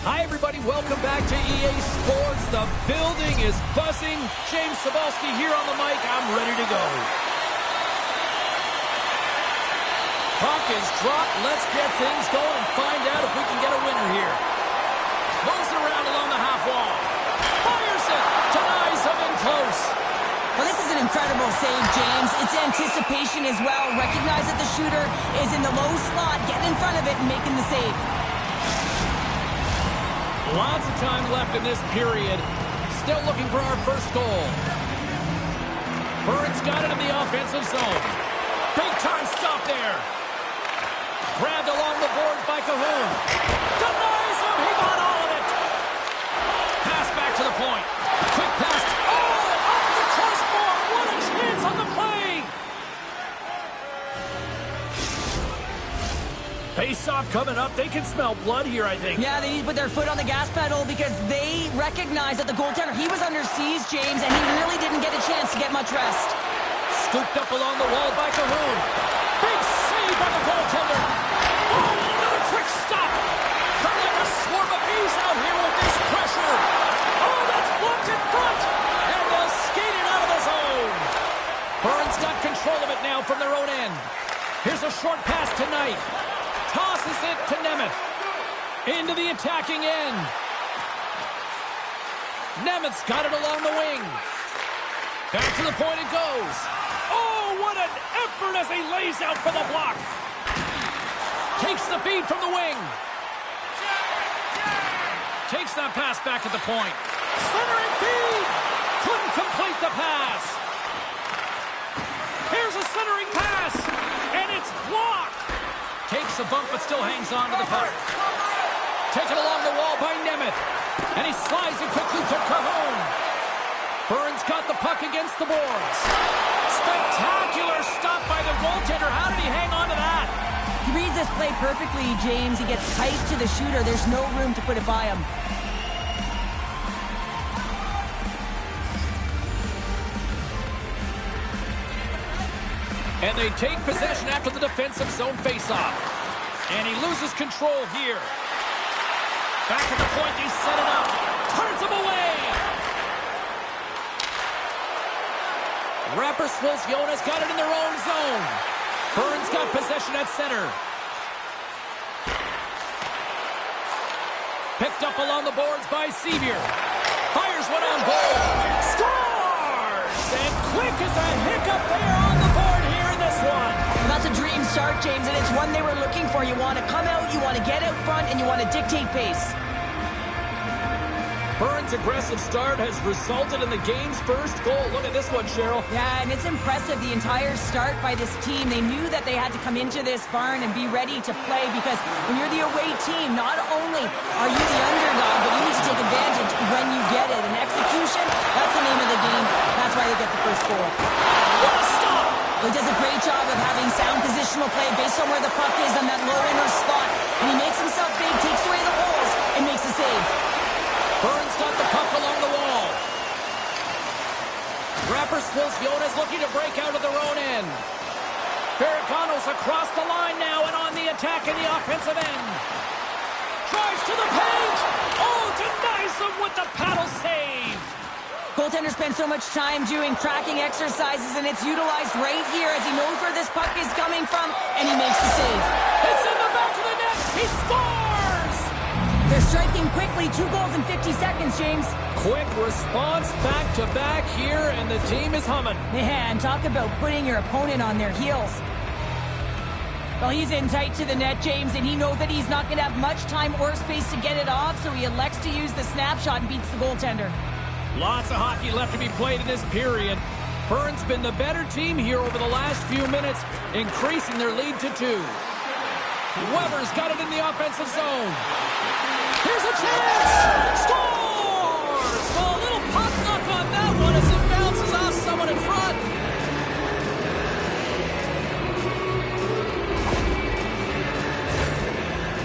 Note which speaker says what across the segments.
Speaker 1: Hi, everybody. Welcome back to EA Sports. The building is buzzing. James Cebulski here on the mic. I'm ready to go. Puck is dropped. Let's get things going and find out if we can get a winner here. Moves it around along the half wall. Fires it. Denies him in close.
Speaker 2: Well, this is an incredible save, James. It's anticipation as well. Recognize that the shooter is in the low slot, getting in front of it and making the save.
Speaker 1: Lots of time left in this period. Still looking for our first goal. Burns got it in the offensive zone. Big time stop there. Grabbed along the boards by Cahoon. Denies him. He got all of it. Pass back to the point. Quick pass. Oh, off the crossbar. What a chance on the play. Face-off coming up. They can smell blood here, I think.
Speaker 2: Yeah, they need to put their foot on the gas pedal because they recognize that the goaltender, he was under siege, James, and he really didn't get a chance to get much rest.
Speaker 1: Scooped up along the wall by Cahoon. Big save by the goaltender. Oh, another quick stop. They're like a swarm of bees out here with this pressure. Oh, that's blocked in front. And they'll skate it out of the zone. Burns got control of it now from their own end. Here's a short pass to Knight. Tosses it to Nemeth. Into the attacking end. Nemeth's got it along the wing. Back to the point it goes. Oh, what an effort as he lays out for the block. Takes the feed from the wing. Takes that pass back at the point. Centering feed. Couldn't complete the pass. Here's a centering pass. And it's blocked. Takes a bump, but still hangs on to the puck. Taken along the wall by Nemeth. And he slides it quickly to Cahoon. Burns got the puck against the boards. Spectacular stop by the goaltender. How did he hang on to that?
Speaker 2: He reads this play perfectly, James. He gets tight to the shooter. There's no room to put it by him.
Speaker 1: And they take possession after the defensive zone faceoff. And he loses control here. Back at the point, they set it up. Turns him away. Rapperswil's Jonas got it in their own zone. Burns got possession at center. Picked up along the boards by Sevier. Fires one on goal. Scores! And quick as a hiccup there on the board here in this one.
Speaker 2: Well, that's a dream start, James, and it's one they were looking for. You want to come out, you want to get out front, and you want to dictate pace.
Speaker 1: Burns' aggressive start has resulted in the game's first goal. Look at this one, Cheryl.
Speaker 2: Yeah, and it's impressive, the entire start by this team. They knew that they had to come into this barn and be ready to play because when you're the away team, not only are you the underdog, but you need to take advantage when you get it. And execution, that's the name of the game. That's why they get the first goal.
Speaker 1: What a stop!
Speaker 2: He does a great job of having sound positional play based on where the puck is on that low inner slot. And he makes himself big, takes away the holes, and makes a save.
Speaker 1: Burns got the puck along the wall. Rapperswil's Jonas looking to break out of their own end. Barragano's across the line now and on the attack in the offensive end. Drives to the paint. Oh, denies him with the paddle save.
Speaker 2: Goaltender spends so much time doing tracking exercises, and it's utilized right here as he knows where this puck is coming from, and he makes the save.
Speaker 1: It's in the back of the net. He scores!
Speaker 2: They're striking quickly. 2 goals in 50 seconds, James.
Speaker 1: Quick response back-to-back here, and the team is humming.
Speaker 2: Man, talk about putting your opponent on their heels. Well, he's in tight to the net, James, and he knows that he's not going to have much time or space to get it off, so he elects to use the snapshot and beats the goaltender.
Speaker 1: Lots of hockey left to be played in this period. Burns been the better team here over the last few minutes, increasing their lead to 2. Weber's got it in the offensive zone. Here's a chance! Scores! Well, a little pop knock on that one as it bounces off someone in front.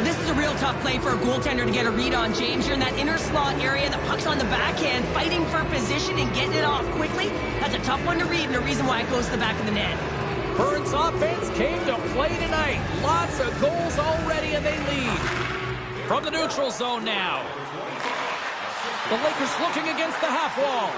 Speaker 2: This is a real tough play for a goaltender to get a read on, James. You're in that inner slot area, the puck's on the backhand, fighting for position and getting it off quickly. That's a tough one to read, and the reason why it goes to the back of the net.
Speaker 1: Burns' offense came to play tonight. Lots of goals already, and they lead. From the neutral zone now. The Lakers looking against the half wall.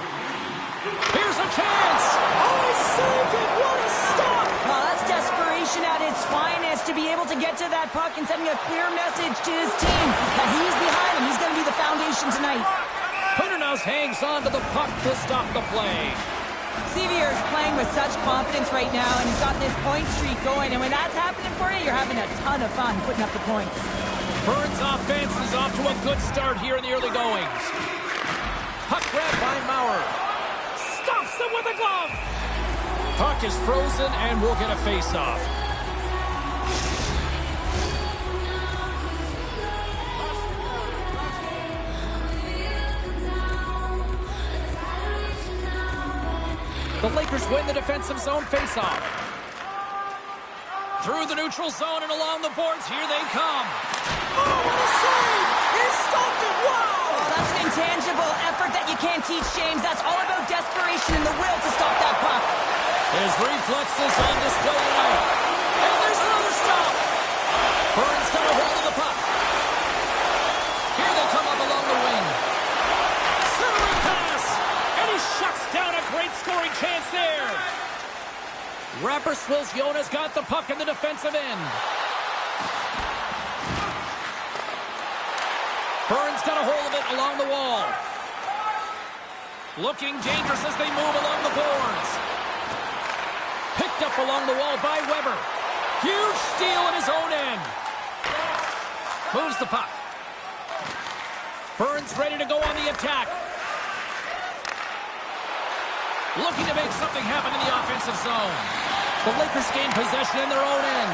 Speaker 1: Here's a chance. Oh, he saved it. What a stop.
Speaker 2: Well, that's desperation at its finest to be able to get to that puck and sending a clear message to his team that he's behind him. He's going to be the foundation tonight.
Speaker 1: Kudernos hangs on to the puck to stop the play.
Speaker 2: Sevier is playing with such confidence right now, and he's got this point streak going. And when that's happening for you, you're having a ton of fun putting up the points.
Speaker 1: Burns' offense is off to a good start here in the early goings. Puck grab by Maurer. Stops him with a glove. Puck is frozen, and we'll get a face-off. The Lakers win the defensive zone face-off. Through the neutral zone and along the boards, here they come. Oh, what a save! He stopped it! Wow!
Speaker 2: Oh, that's an intangible effort that you can't teach, James. That's all about desperation and the will to stop that puck.
Speaker 1: His reflexes on display tonight. And there's another stop. Burns got a hold of the puck. Here they come up along the wing. Centering pass. And he shuts down a great scoring chance there. Rapperswil's Jonas got the puck in the defensive end. Burns got a hold of it along the wall. Looking dangerous as they move along the boards. Picked up along the wall by Weber. Huge steal in his own end. Moves the puck. Burns ready to go on the attack. Looking to make something happen in the offensive zone. The Lakers gain possession in their own end.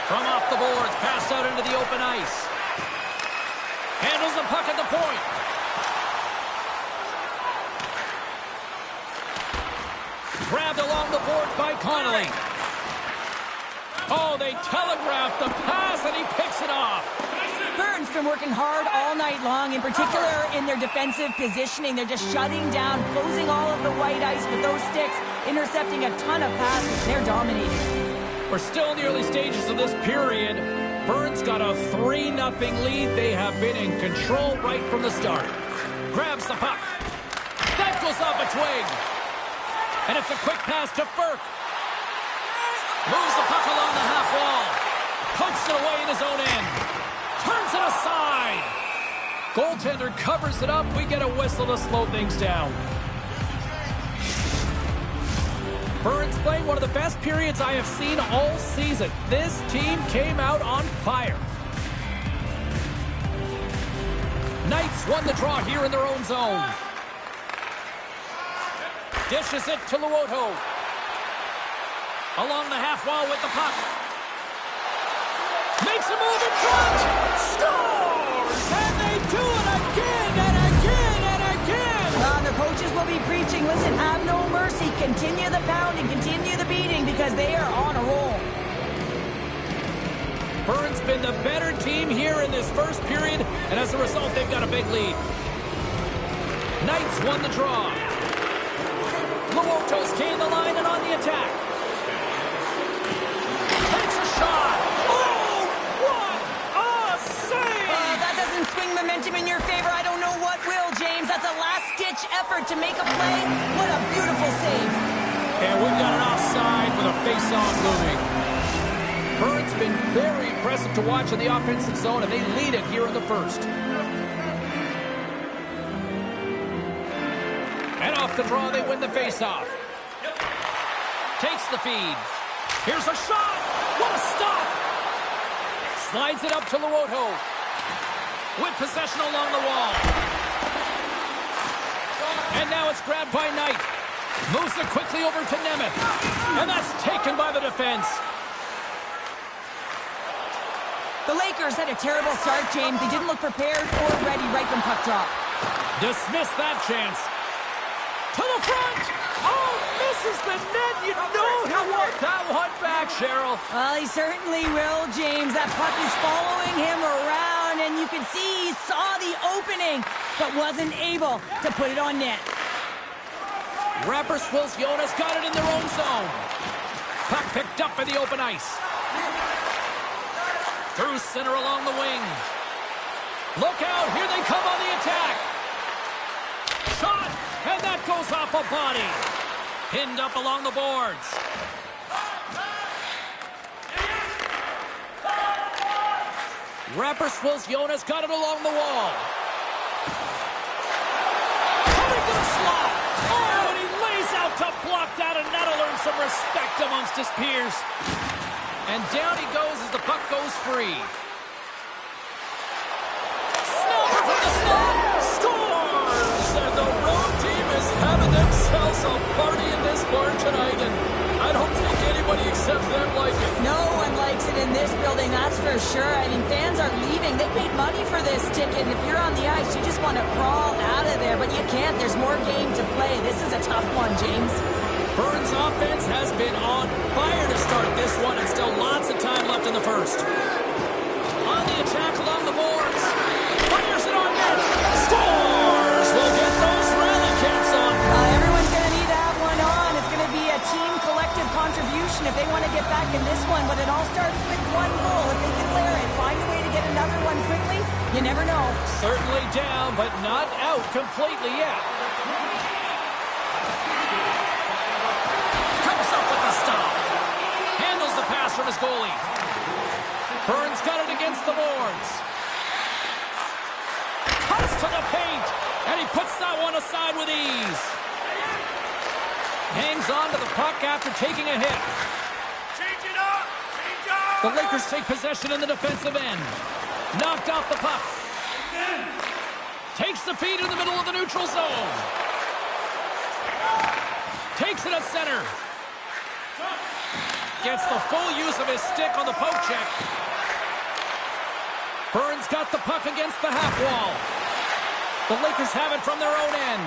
Speaker 1: From off the boards, passed out into the open ice. Handles the puck at the point. Grabbed along the boards by Connolly. Oh, they telegraphed the pass, and he picks it off.
Speaker 2: Burns been working hard all night long, in particular in their defensive positioning. They're just shutting down, closing all of the white ice with those sticks, intercepting a ton of passes. They're dominating.
Speaker 1: We're still in the early stages of this period. Burns got a 3-0 lead. They have been in control right from the start. Grabs the puck. That goes off a twig. And it's a quick pass to Burke. Moves the puck along the half wall. Pokes it away in his own end. Turns it aside. Goaltender covers it up. We get a whistle to slow things down. Burns playing one of the best periods I have seen all season. This team came out on fire. Knights won the draw here in their own zone. Dishes it to Luoto. Along the half wall with the puck. Makes a move in front. Scores! And they do it again and again and again.
Speaker 2: The coaches will be preaching, listen, have no mercy. Continue the pounding, continue the beating, because they are on a roll.
Speaker 1: Burns been the better team here in this first period, and as a result, they've got a big lead. Knights won the draw. Luoto's gained the line and on the attack. Takes a shot. Oh, what a save!
Speaker 2: That doesn't swing momentum in your favor. I don't know what will, James. That's a last-ditch effort to make a play. What a beautiful save.
Speaker 1: And we've got an offside with a face-off looming. Burns been very impressive to watch in the offensive zone, and they lead it here in the first. And off the draw, they win the face-off. Takes the feed. Here's a shot. What a stop. Slides it up to Luoto. With possession along the wall. And now it's grabbed by Knight. Moves it quickly over to Nemeth. And that's taken by the defense.
Speaker 2: The Lakers had a terrible start, James. They didn't look prepared or ready right when puck drop.
Speaker 1: Dismiss that chance. To the front! Oh, misses the net! You know he'll want that one back, Cheryl.
Speaker 2: Well, he certainly will, James. That puck is following him around, and you can see he saw the opening, but wasn't able to put it on net.
Speaker 1: Rapperswil's Jonas got it in their own zone. Puck picked up in the open ice. Through center along the wing. Look out, here they come on the attack. Shot, and that goes off a body. Pinned up along the boards. Rapperswil's Jonas got it along the wall. Coming to the slot. Oh, and he lays out to block that, and that'll earn some respect amongst his peers. And down he goes as the puck goes free. Snapper from the slot. Scores! And the road team is having themselves a party in this barn tonight, and I don't think anybody except them like it.
Speaker 2: No one likes it in this building, that's for sure. I mean, fans are leaving. They paid money for this ticket, and if you're on the ice, you just want to crawl out of there, but you can't. There's more game to play. This is a tough one, James.
Speaker 1: Burns' offense has been on fire to start this one, and still lots of time left in the first. On the attack along the boards. Fires it on net. Scores! We'll get those rally caps on.
Speaker 2: Everyone's going to need to have one on. It's going to be a team collective contribution if they want to get back in this one, but it all starts with one goal. If they can layer it, find a way to get another one quickly, you never know.
Speaker 1: Certainly down, but not out completely yet. Stop. Handles the pass from his goalie. Burns got it against the boards. Cuts to the paint, and he puts that one aside with ease. Hangs on to the puck after taking a hit.
Speaker 3: Change it up! Change up!
Speaker 1: The Lakers take possession in the defensive end. Knocked off the puck. Takes the feed in the middle of the neutral zone. Takes it at center. Gets the full use of his stick on the poke check. Burns got the puck against the half wall. The Lakers have it from their own end.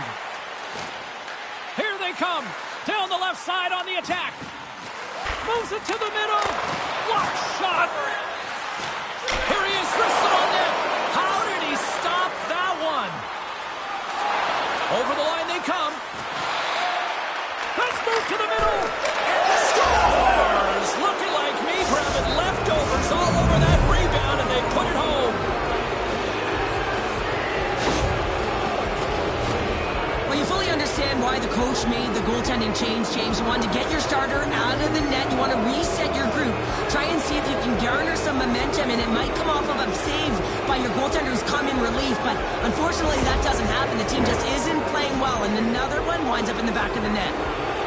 Speaker 1: Here they come. Down the left side on the attack. Moves it to the middle. Block shot. Here he is, wristed on net. How did he stop that one? Over the line they come. Let's move to the middle. Scores! Looking like me grabbing leftovers all over that rebound, and they put it home.
Speaker 2: Well, you fully understand why the coach made the goaltending change, James. You wanted to get your starter out of the net. You want to reset your group. Try and see if you can garner some momentum, and it might come off of a save by your goaltender who's come in relief, but unfortunately that doesn't happen. The team just isn't playing well, and another one winds up in the back of the net.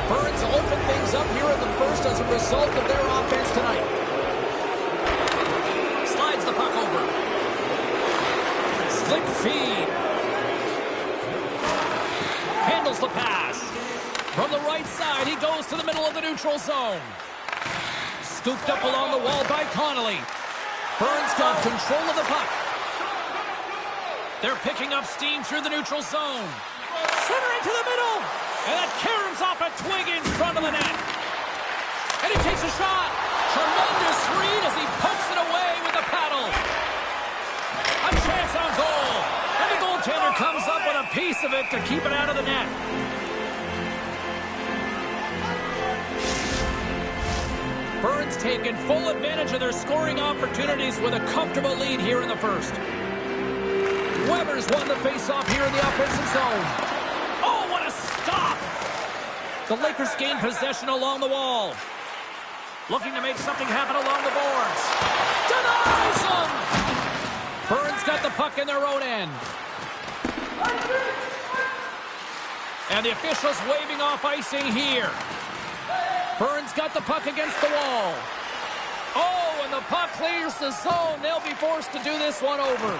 Speaker 1: Burns open things up here in the first as a result of their offense tonight. Slides the puck over. Slick feed. Handles the pass. From the right side, he goes to the middle of the neutral zone. Scooped up along the wall by Connolly. Burns got control of the puck. They're picking up steam through the neutral zone. Centering to the middle. And that caroms off a twig in front of the net. And he takes a shot. Tremendous read as he pokes it away with the paddle. A chance on goal. And the goaltender comes up with a piece of it to keep it out of the net. Burns taking full advantage of their scoring opportunities with a comfortable lead here in the first. Weber's won the face-off here in the offensive zone. Oh, what a stop! The Lakers gain possession along the wall. Looking to make something happen along the boards. Denies them! Burns got the puck in their own end. And the officials waving off icing here. Burns got the puck against the wall. Oh, and the puck clears the zone. They'll be forced to do this one over.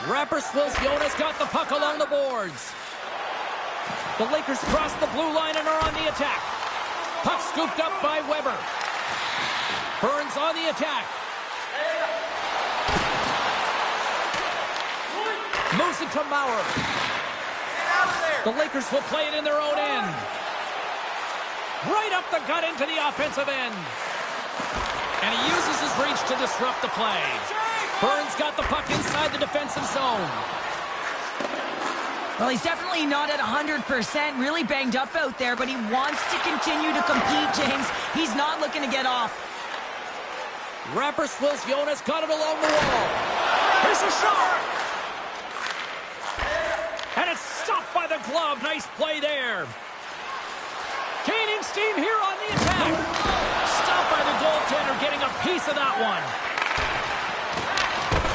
Speaker 1: Rapperswil's Jonas got the puck along the boards. The Lakers cross the blue line and are on the attack. Puck scooped up by Weber. Burns on the attack. Moves it to Maurer. The Lakers will play it in their own end. Right up the gut into the offensive end. And he uses his reach to disrupt the play. Burns got the puck inside the defensive zone.
Speaker 2: Well, he's definitely not at 100%, really banged up out there, but he wants to continue to compete, James. He's not looking to get off.
Speaker 1: Rapperswil's Jonas got it along the wall. Here's a shot! And it's stopped by the glove. Nice play there. Gaining steam here on the attack. Stopped by the goaltender, getting a piece of that one.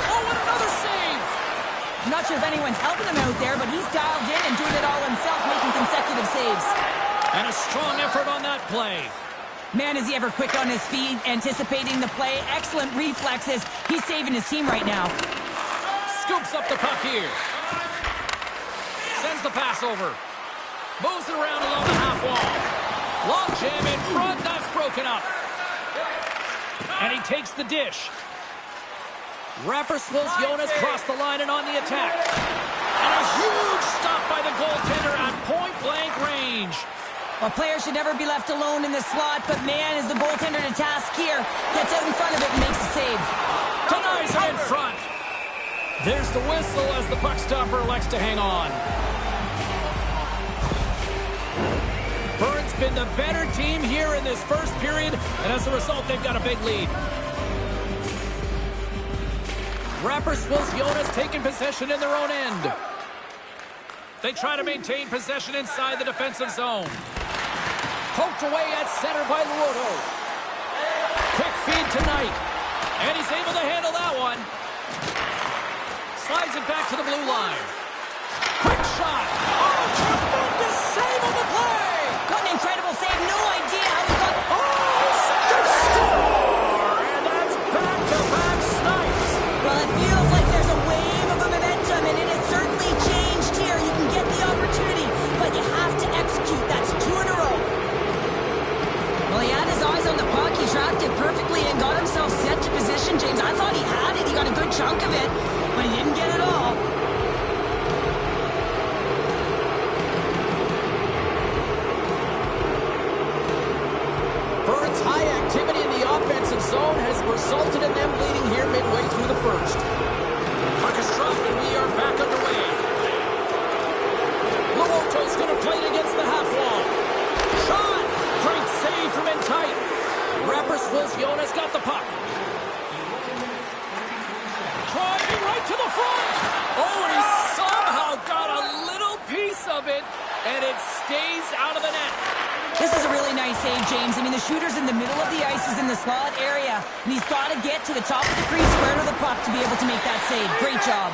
Speaker 1: Oh, and another save!
Speaker 2: I'm not sure if anyone's helping him out there, but he's dialed in and doing it all himself, making consecutive saves.
Speaker 1: And a strong effort on that play.
Speaker 2: Man, is he ever quick on his feet, anticipating the play. Excellent reflexes. He's saving his team right now.
Speaker 1: Scoops up the puck here. Sends the pass over. Moves it around along the half wall. Long jam in front. That's broken up. And he takes the dish. Rapperswil's Jonas crossed the line and on the attack. And a huge stop by the goaltender at point-blank range.
Speaker 2: Well, players should never be left alone in the slot, but man, is the goaltender to task here. Gets out in front of it and makes the save.
Speaker 1: Denies it in front. There's the whistle as the puck stopper elects to hang on. Burns been the better team here in this first period, and as a result, they've got a big lead. Rapperswil's Jonas taking possession in their own end. They try to maintain possession inside the defensive zone. Poked away at center by Luoto. Quick feed tonight. And he's able to handle that one. Slides it back to the blue line. Quick shot. Oh, tremendous save on the play.
Speaker 2: What an incredible save. No idea how he got...
Speaker 1: Oh, score! And that's back-to-back snipes.
Speaker 2: Well, it feels like there's a wave of momentum, and it has certainly changed here. You can get the opportunity, but you have to execute. That's 2 in a row. Well, he had his eyes on the puck. He tracked it perfectly and got himself set to position, James. I thought he had it. He got a good chunk of it, but he didn't get it all.
Speaker 1: Burns' high activity in the offensive zone has resulted in them leading here midway through the first. Puck is dropped and we are back underway. Luoto's going to play it against the half wall. Shot! Great save from in tight. Rapperswil's Jonas got the puck. Driving right to the front. Oh, and he somehow got a little piece of it, and it stays out of the net.
Speaker 2: This is a really nice save, James. I mean, the shooter's in the middle of the ice. He's in the slot area, and he's got to get to the top of the crease square to the puck to be able to make that save. Great job.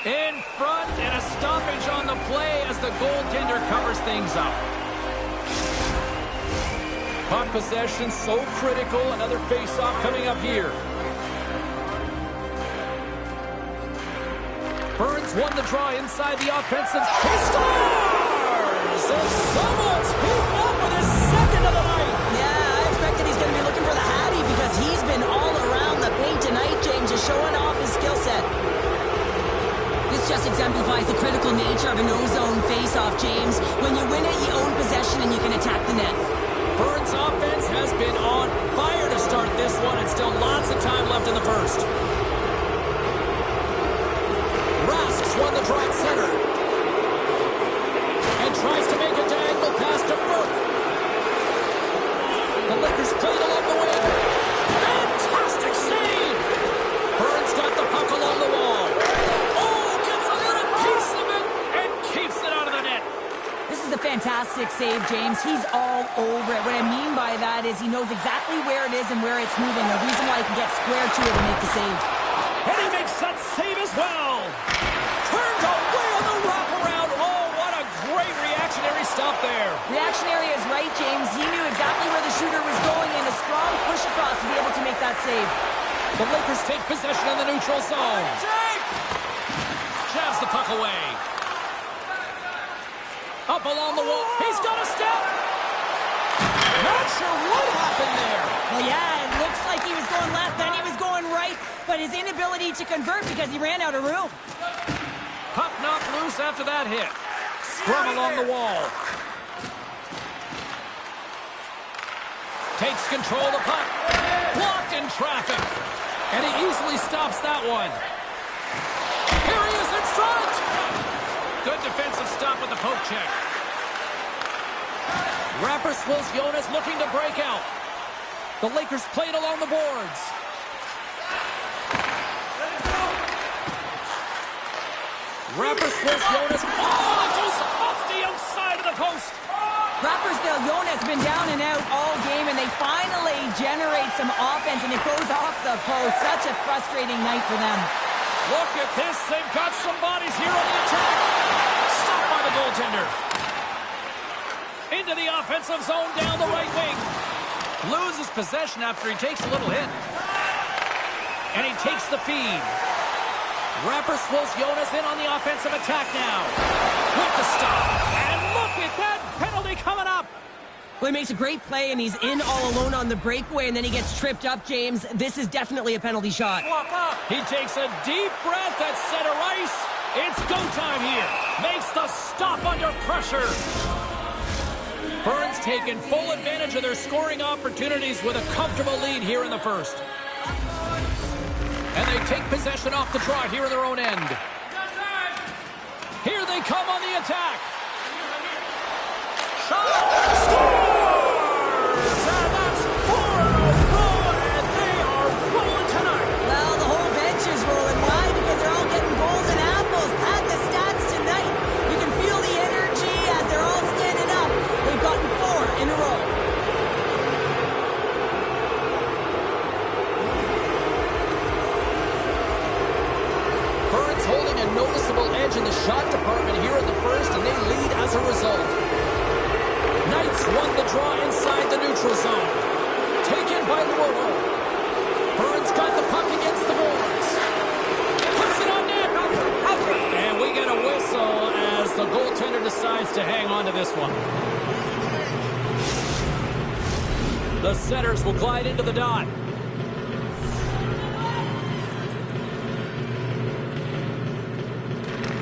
Speaker 1: In front, and a stoppage on the play as the goaltender covers things up. Puck possession so critical. Another face-off coming up here. Burns won the draw inside the offensive. He scores! And someone's beaten up with his second of the night.
Speaker 2: Yeah, I expected he's going to be looking for the Hattie because he's been all around the paint tonight, James, just showing off his skill set. This just exemplifies the critical nature of an O-zone face-off, James. When you win it, you own possession and you can attack the net.
Speaker 1: Burns' offense has been on fire to start this one, and still lots of time left in the first. Rask's won the draw at center. And tries to make a diagonal pass to Burke. The Lakers played along the wing. Fantastic save! Burns got the puck along the wall. Oh, gets a little piece of it and keeps it out of the net.
Speaker 2: This is a fantastic save, James. He's all over it. What I mean by that is he knows exactly where it is and where it's moving. The reason why he can get square to it and make the save.
Speaker 1: And he makes that save as well. Turns away on the wraparound. Oh, what a great reactionary stop there.
Speaker 2: Reactionary is right, James. He knew exactly where the shooter was going and a strong push across to be able to make that save.
Speaker 1: The Lakers take possession in the neutral zone. Jabs the puck away. Up along the wall. He's got a step. Not sure what happened there.
Speaker 2: Well, yeah, it looks like he was going left, then he was going right, but his inability to convert because he ran out of room.
Speaker 1: Puck knocked loose after that hit. Scrum along the wall. Takes control of the puck. Blocked in traffic. And he easily stops that one. Here he is in front. Good defensive the poke check. Rapper swills Jonas looking to break out. The Lakers played along the boards. Rapper swills Jonas. Oh, it goes off the outside of the post.
Speaker 2: Rappersville Jonas been down and out all game, and they finally generate some offense, and it goes off the post. Such a frustrating night for them.
Speaker 1: Look at this. They've got some bodies here on the attack. Stopped by the goaltender. Into the offensive zone down the right wing. Loses possession after he takes a little hit. And he takes the feed. Rapper swills Jonas in on the offensive attack now. With the stop. And look at that penalty coming up.
Speaker 2: Well, he makes a great play, and he's in all alone on the breakaway, and then he gets tripped up, James. This is definitely a penalty shot.
Speaker 1: He takes a deep breath at center ice. It's go time here. Makes the stop under pressure. Burns taking full advantage of their scoring opportunities with a comfortable lead here in the first. And they take possession off the draw here in their own end. Here they come on the attack. Shot! Scores! And that's 4-0, and they are rolling tonight.
Speaker 2: Well, the whole bench is rolling. Why? Because they're all getting goals and apples. Pat the stats tonight. You can feel the energy as they're all standing up. They've gotten 4 in a row.
Speaker 1: Burns holding a noticeable edge in the shot department here in the first, and they lead as a result. Knights won the draw inside the neutral zone. Taken by Luoto. Burns got the puck against the boards. Puts it on net. And we get a whistle as the goaltender decides to hang on to this one. The setters will glide into the dot.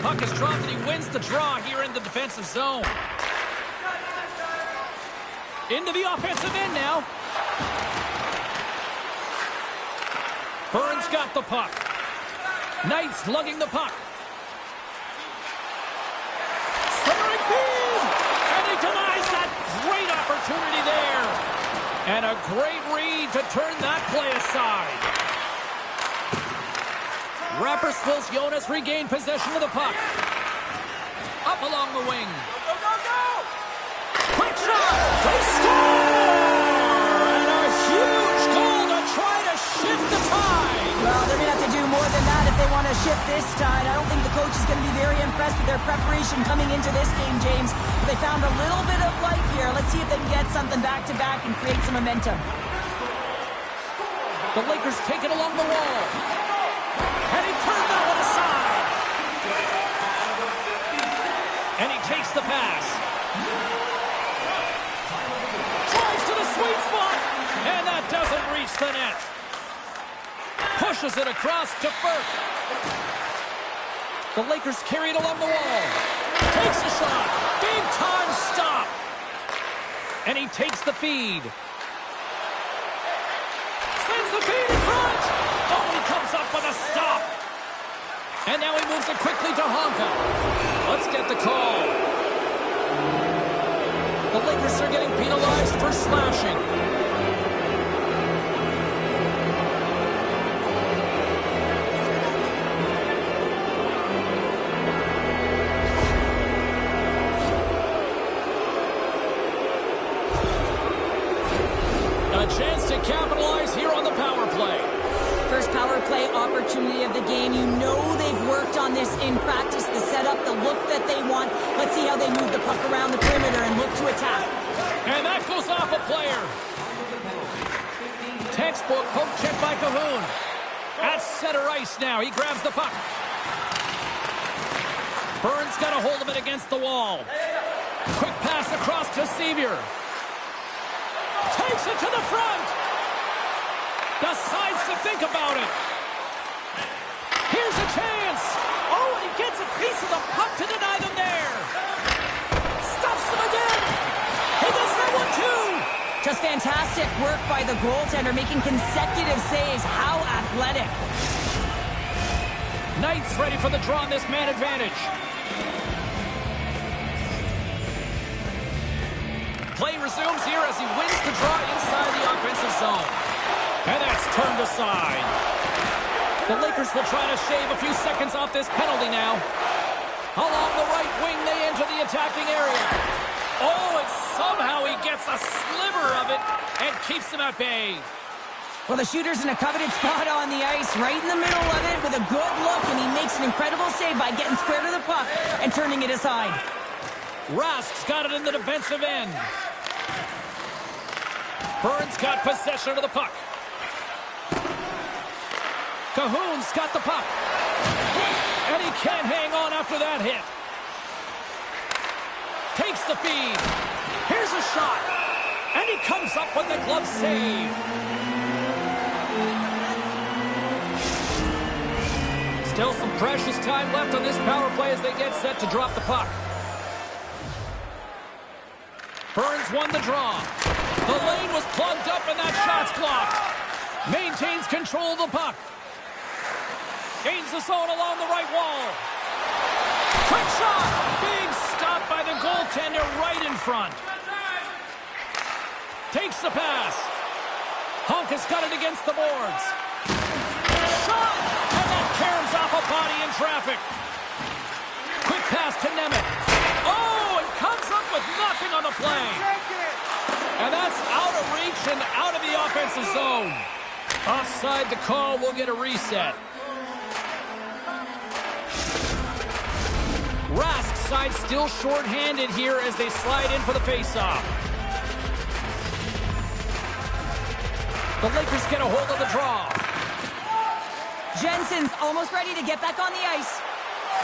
Speaker 1: Puck is dropped and he wins the draw here in the defensive zone. Into the offensive end now. Burns got the puck. Knights lugging the puck. Centering feed! And he denies that great opportunity there. And a great read to turn that play aside. Rapper swills Jonas regained possession of the puck. Up along the wing. Quick shot! They score! And a huge goal to try to shift the tide.
Speaker 2: Well, they're going to have to do more than that if they want to shift this tide. I don't think the coach is going to be very impressed with their preparation coming into this game, James. But they found a little bit of life here. Let's see if they can get something back-to-back and create some momentum.
Speaker 1: The Lakers take it along the wall. And he turned that one aside. And he takes the pass. Drives to the sweet spot. And that doesn't reach the net. Pushes it across to Burke. The Lakers carry it along the wall. Takes a shot. Big time stop. And he takes the feed. Sends the feed in front. Oh, he comes up with a stop. And now he moves it quickly to Honka. Let's get the call. The Lakers are getting penalized for slashing. A chance to capitalize here on the power play.
Speaker 2: First power play opportunity of the game. You know they've worked on this in practice, the setup, the look that they want. Let's see how they move the puck around the perimeter and look to attack.
Speaker 1: And that goes off a player. Textbook poke check by Cahoon. At center ice now. He grabs the puck. Burns got a hold of it against the wall. Quick pass across to Sevier. Takes it to the front. Decides to think about it. Here's a chance. Oh, and he gets a piece of the puck to deny them there. Stuffs them again. He gets that one too.
Speaker 2: Just fantastic work by the goaltender, making consecutive saves. How athletic.
Speaker 1: Knights ready for the draw on this man advantage. resumes here as he wins the draw inside the offensive zone. And that's turned aside. The Lakers will try to shave a few seconds off this penalty now. Along the right wing, they enter the attacking area. Oh, and somehow he gets a sliver of it and keeps them at bay.
Speaker 2: Well, the shooter's in a coveted spot on the ice, right in the middle of it with a good look, and he makes an incredible save by getting square to the puck and turning it aside.
Speaker 1: Rask's got it in the defensive end. Burns got possession of the puck. Cahoon's got the puck. And he can't hang on after that hit. Takes the feed. Here's a shot. And he comes up with the glove save. Still some precious time left on this power play as they get set to drop the puck. Burns won the draw. The lane was plugged up and that shot's blocked. Maintains control of the puck. Gains the zone along the right wall. Quick shot! Big stop by the goaltender right in front. Takes the pass. Honk has got it against the boards. Shot! And that caroms off a body in traffic. Quick pass to Nemeth. Oh, and comes up with nothing on the play. And that's out of reach and out of the offensive zone. Offside the call, will get a reset. Rask's side still short-handed here as they slide in for the face-off. The Lakers get a hold of the draw.
Speaker 2: Jensen's almost ready to get back on the ice.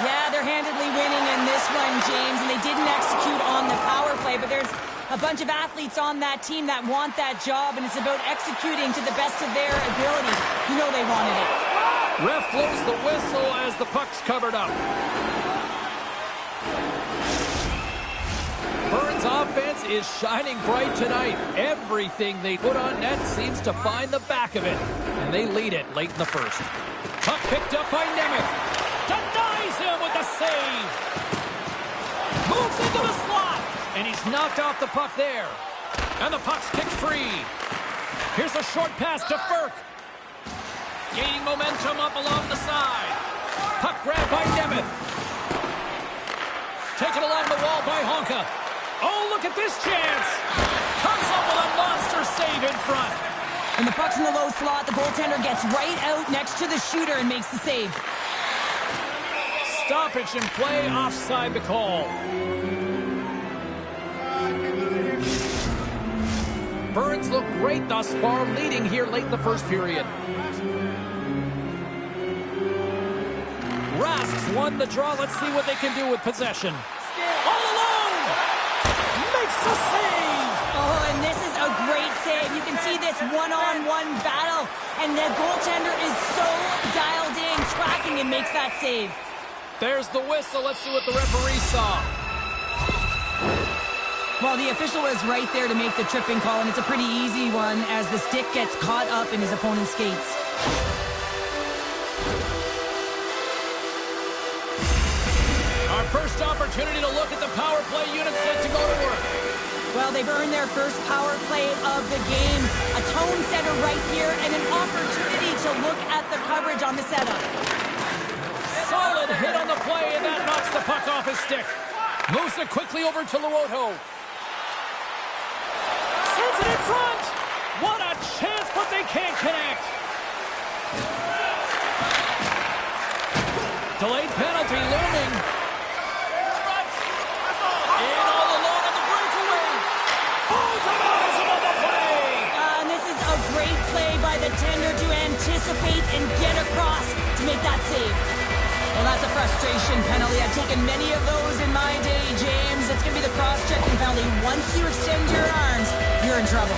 Speaker 2: Yeah, they're handedly winning in this one, James, and they didn't execute on the power play, but there's a bunch of athletes on that team that want that job, and it's about executing to the best of their ability. You know they wanted it.
Speaker 1: Ref blows the whistle as the puck's covered up. Burns' offense is shining bright tonight. Everything they put on net seems to find the back of it, and they lead it late in the first. Puck picked up by Nemeth. Denies him with the save. Moves into the slot, and he's knocked off the puck there. And the puck's kicked free. Here's a short pass to Ferk. Gaining momentum up along the side. Puck grabbed by Nemeth. Taken along the wall by Honka. Oh, look at this chance. Comes up with a monster save in front.
Speaker 2: And the puck's in the low slot. The goaltender gets right out next to the shooter and makes the save.
Speaker 1: Stoppage in play, offside the call. Burns looked great thus far, leading here late in the first period. Rask's won the draw. Let's see what they can do with possession. All alone! Makes the save!
Speaker 2: Oh, and this is a great save. You can see this one-on-one battle, and the goaltender is so dialed in, tracking, and makes that save.
Speaker 1: There's the whistle. Let's see what the referee saw.
Speaker 2: Well, the official was right there to make the tripping call, and it's a pretty easy one as the stick gets caught up in his opponent's skates.
Speaker 1: Our first opportunity to look at the power play unit set to go to work.
Speaker 2: Well, they've earned their first power play of the game. A tone setter right here and an opportunity to look at the coverage on the setup.
Speaker 1: Solid hit on the play, and that knocks the puck off his stick. Moves it quickly over to Luoto. Sends it in front. What a chance, but they can't connect. Delayed penalty looming. In all alone on the breakaway. Oh, denies him on the play.
Speaker 2: And this is a great play by the tender to anticipate and get across to make that save. Well, that's a frustration penalty. I've taken many of those in my day, James. It's going to be the cross-checking penalty. Once you extend your arms, you're in trouble.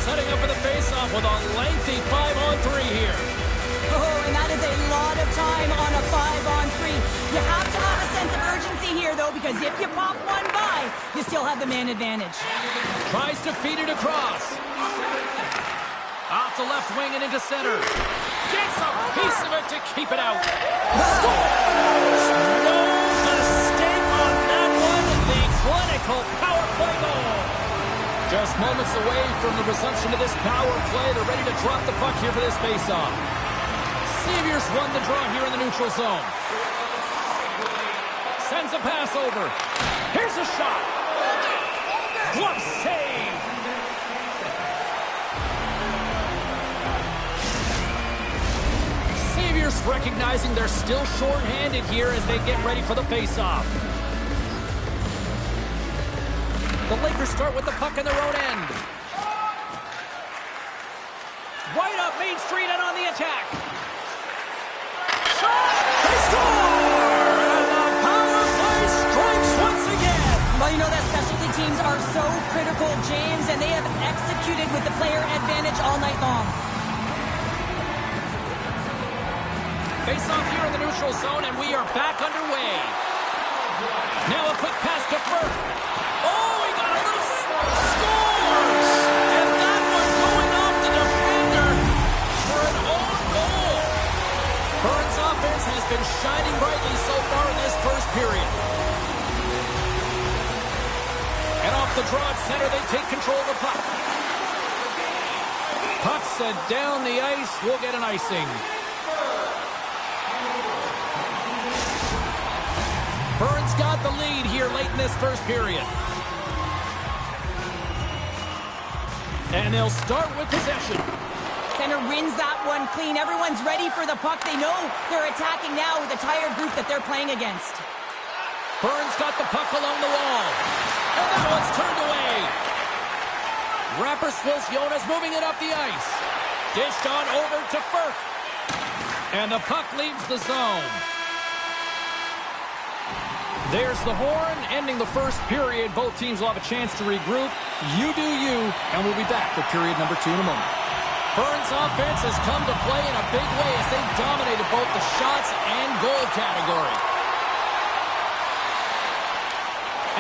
Speaker 1: Setting up for the face-off with a lengthy 5-on-3 here.
Speaker 2: Oh, and that is a lot of time on a 5-on-3. You have to have a sense of urgency here, though, because if you pop one by, you still have the man advantage.
Speaker 1: Tries to feed it across. Off the left wing and into center. Gets a piece of it to keep it out. No mistake on that one. The clinical power play goal. Just moments away from the resumption of this power play. They're ready to drop the puck here for this face-off. Saviors won the draw here in the neutral zone. Sends a pass over. Here's a shot. Glove save. Saviors recognizing they're still short-handed here as they get ready for the face-off. The Lakers start with the puck in their own end. Right up Main Street and on the attack. Shot! They score! And the power play strikes once again.
Speaker 2: Well, you know that specialty teams are so critical, James, and they have executed with the player advantage all night long.
Speaker 1: Face off here in the neutral zone, and we are back underway. Now a quick pass to Burke. Oh, he got a little scores! And that one going off the defender for an own goal. Burns' offense has been shining brightly so far in this first period. And off the draw at center, they take control of the puck. Puck sent down the ice. We'll get an icing. Burns got the lead here late in this first period. And they'll start with possession.
Speaker 2: Center wins that one clean. Everyone's ready for the puck. They know they're attacking now with the tired group that they're playing against.
Speaker 1: Burns got the puck along the wall. And that one's turned away. Rapper Swills Jonas moving it up the ice. Dished on over to Burke. And the puck leaves the zone. There's the horn, ending the first period. Both teams will have a chance to regroup. You do you, and we'll be back with period number 2 in a moment. Burns' offense has come to play in a big way as they dominated both the shots and goal category.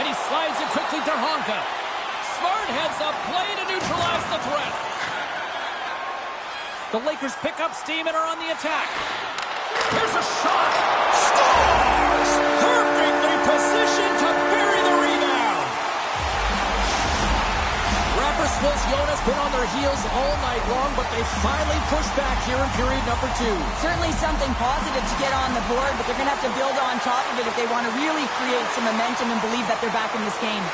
Speaker 1: And he slides it quickly to Honka. Smart heads up play to neutralize the threat. The Lakers pick up steam and are on the attack. Here's a shot. Scores! Perfectly positioned to bury the rebound. Rapper Swills Jonas been on their heels all night long, but they finally pushed back here in period number 2.
Speaker 2: Certainly something positive to get on the board, but they're going to have to build on top of it if they want to really create some momentum and believe that they're back in this game.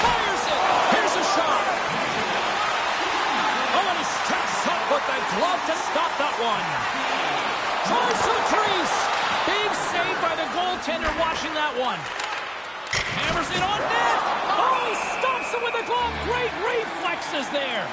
Speaker 1: Fires it. Here's a shot. Oh, and he steps up with the glove to stop that one. Drives to the crease. Big save by the goaltender watching that one. Hammers it on net. Oh, he stops it with a glove. Great reflexes there.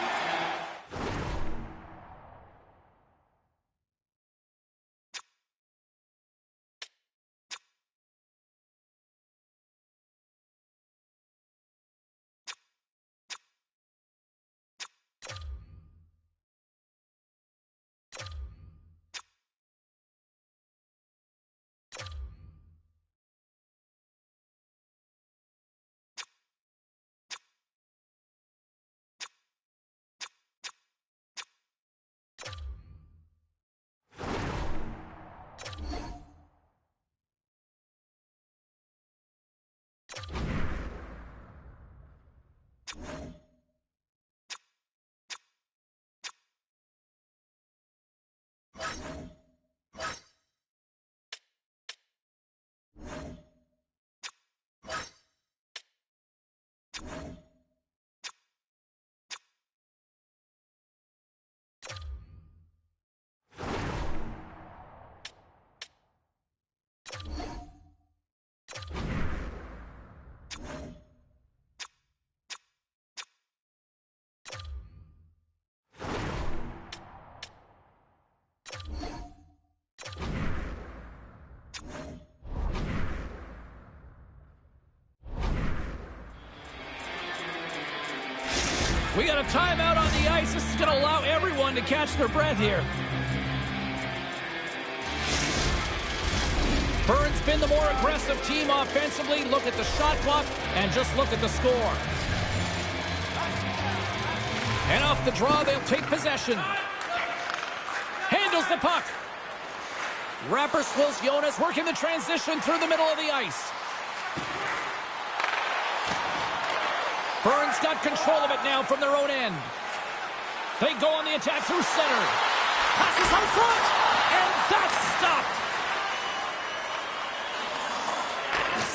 Speaker 1: We got a timeout on the ice. This is going to allow everyone to catch their breath here. Burns been the more aggressive team offensively. Look at the shot clock and just look at the score. And off the draw, they'll take possession. Handles the puck. Rapper Swills Jonas working the transition through the middle of the ice. Burns got control of it now from their own end. They go on the attack through center. Passes out front, and that's stopped.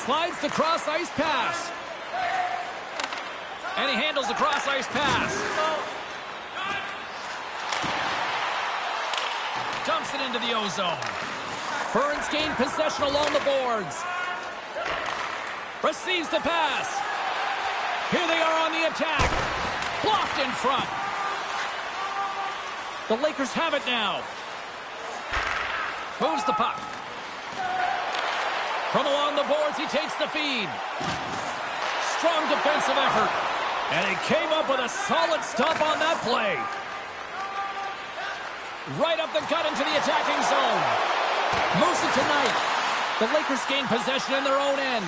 Speaker 1: Slides the cross-ice pass. And he handles the cross-ice pass. Dumps it into the O-zone. Burns gained possession along the boards. Receives the pass. Here they are on the attack. Blocked in front. The Lakers have it now. Moves the puck. From along the boards, he takes the feed. Strong defensive effort. And he came up with a solid stop on that play. Right up the gut into the attacking zone. Moves it tonight. The Lakers gain possession in their own end.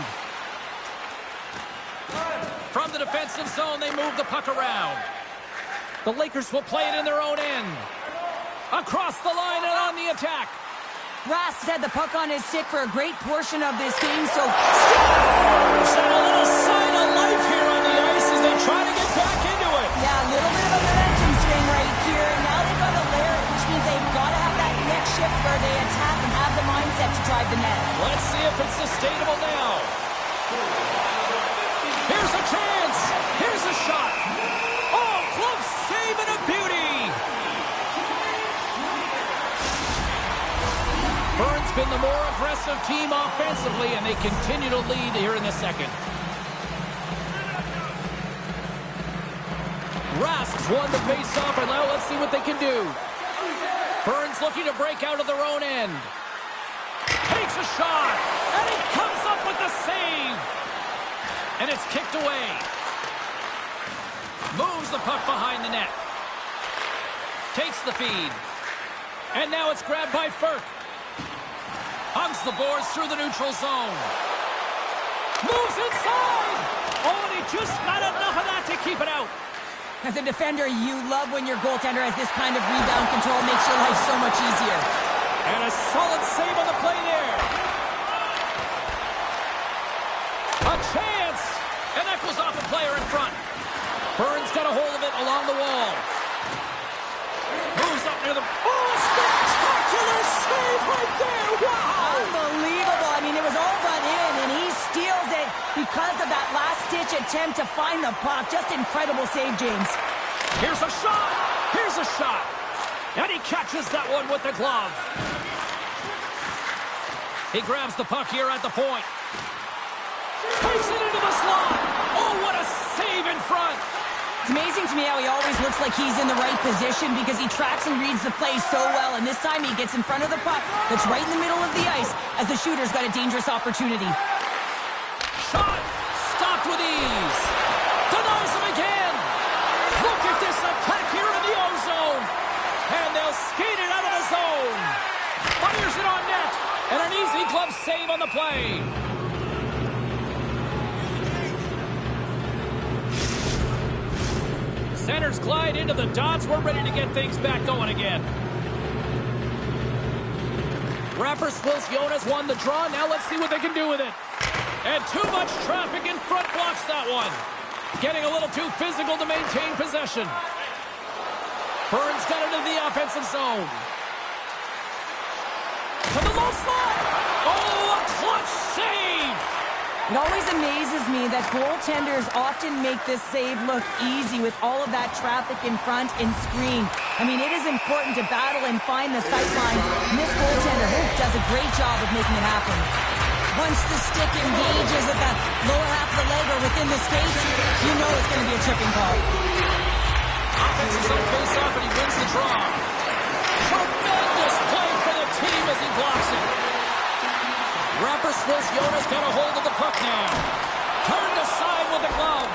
Speaker 1: From the defensive zone, they move the puck around. The Lakers will play it in their own end. Across the line and on the attack.
Speaker 2: Rask had the puck on his stick for a great portion of this game, so...
Speaker 1: Set a little sign of life here on the ice as they try to get back into it.
Speaker 2: Yeah, a little bit of a momentum swing right here. Now they've got to layer it, which means they've got to have that next shift where they attack and have the mindset to drive the net.
Speaker 1: Let's see if it's sustainable now. Here's a chance. Here's a shot. Oh, glove save and a beauty. Burns been the more aggressive team offensively, and they continue to lead here in the second. Rask's won the face-off, and now let's see what they can do. Burns looking to break out of their own end. Takes a shot, and he comes up with the save. And it's kicked away. Moves the puck behind the net. Takes the feed. And now it's grabbed by Ferk. Hugs the boards through the neutral zone. Moves inside. Oh, and he just got enough of that to keep it out.
Speaker 2: As a defender, you love when your goaltender has this kind of rebound control. Makes your life so much easier.
Speaker 1: And a solid save on the play there. A chance. And that goes off a player in front. Burns got a hold of it along the wall. Moves up near the... Oh, spectacular save right there. Wow.
Speaker 2: Unbelievable. I mean, it was all but in, and he steals it because of that last-ditch attempt to find the puck. Just incredible save, James.
Speaker 1: Here's a shot. Here's a shot. And he catches that one with the glove. He grabs the puck here at the point. Takes it into the slot. Oh, what a save in front.
Speaker 2: It's amazing to me how he always looks like he's in the right position because he tracks and reads the play so well. And this time he gets in front of the puck that's right in the middle of the ice as the shooter's got a dangerous opportunity.
Speaker 1: Shot. Stopped with ease. Denies him again. Look at this attack here in the O-zone. And they'll skate it out of the zone. Fires it on net. And an easy glove save on the play. Centers glide into the dots. We're ready to get things back going again. Rappers Jonas won the draw. Now let's see what they can do with it. And too much traffic in front blocks that one. Getting a little too physical to maintain possession. Burns got into the offensive zone. To the low slot. Oh, a clutch save.
Speaker 2: It always amazes me that goaltenders often make this save look easy with all of that traffic in front and screen. I mean, it is important to battle and find the sight lines, and this goaltender does a great job of making it happen. Once the stick engages at the lower half of the leg or within the skates, you know it's going to be a tripping call.
Speaker 1: Offensive zone face-off, and he wins the draw. Tremendous play for the team as he blocks it. Rapper Jonas got a hold of the puck now. Turned aside with the glove.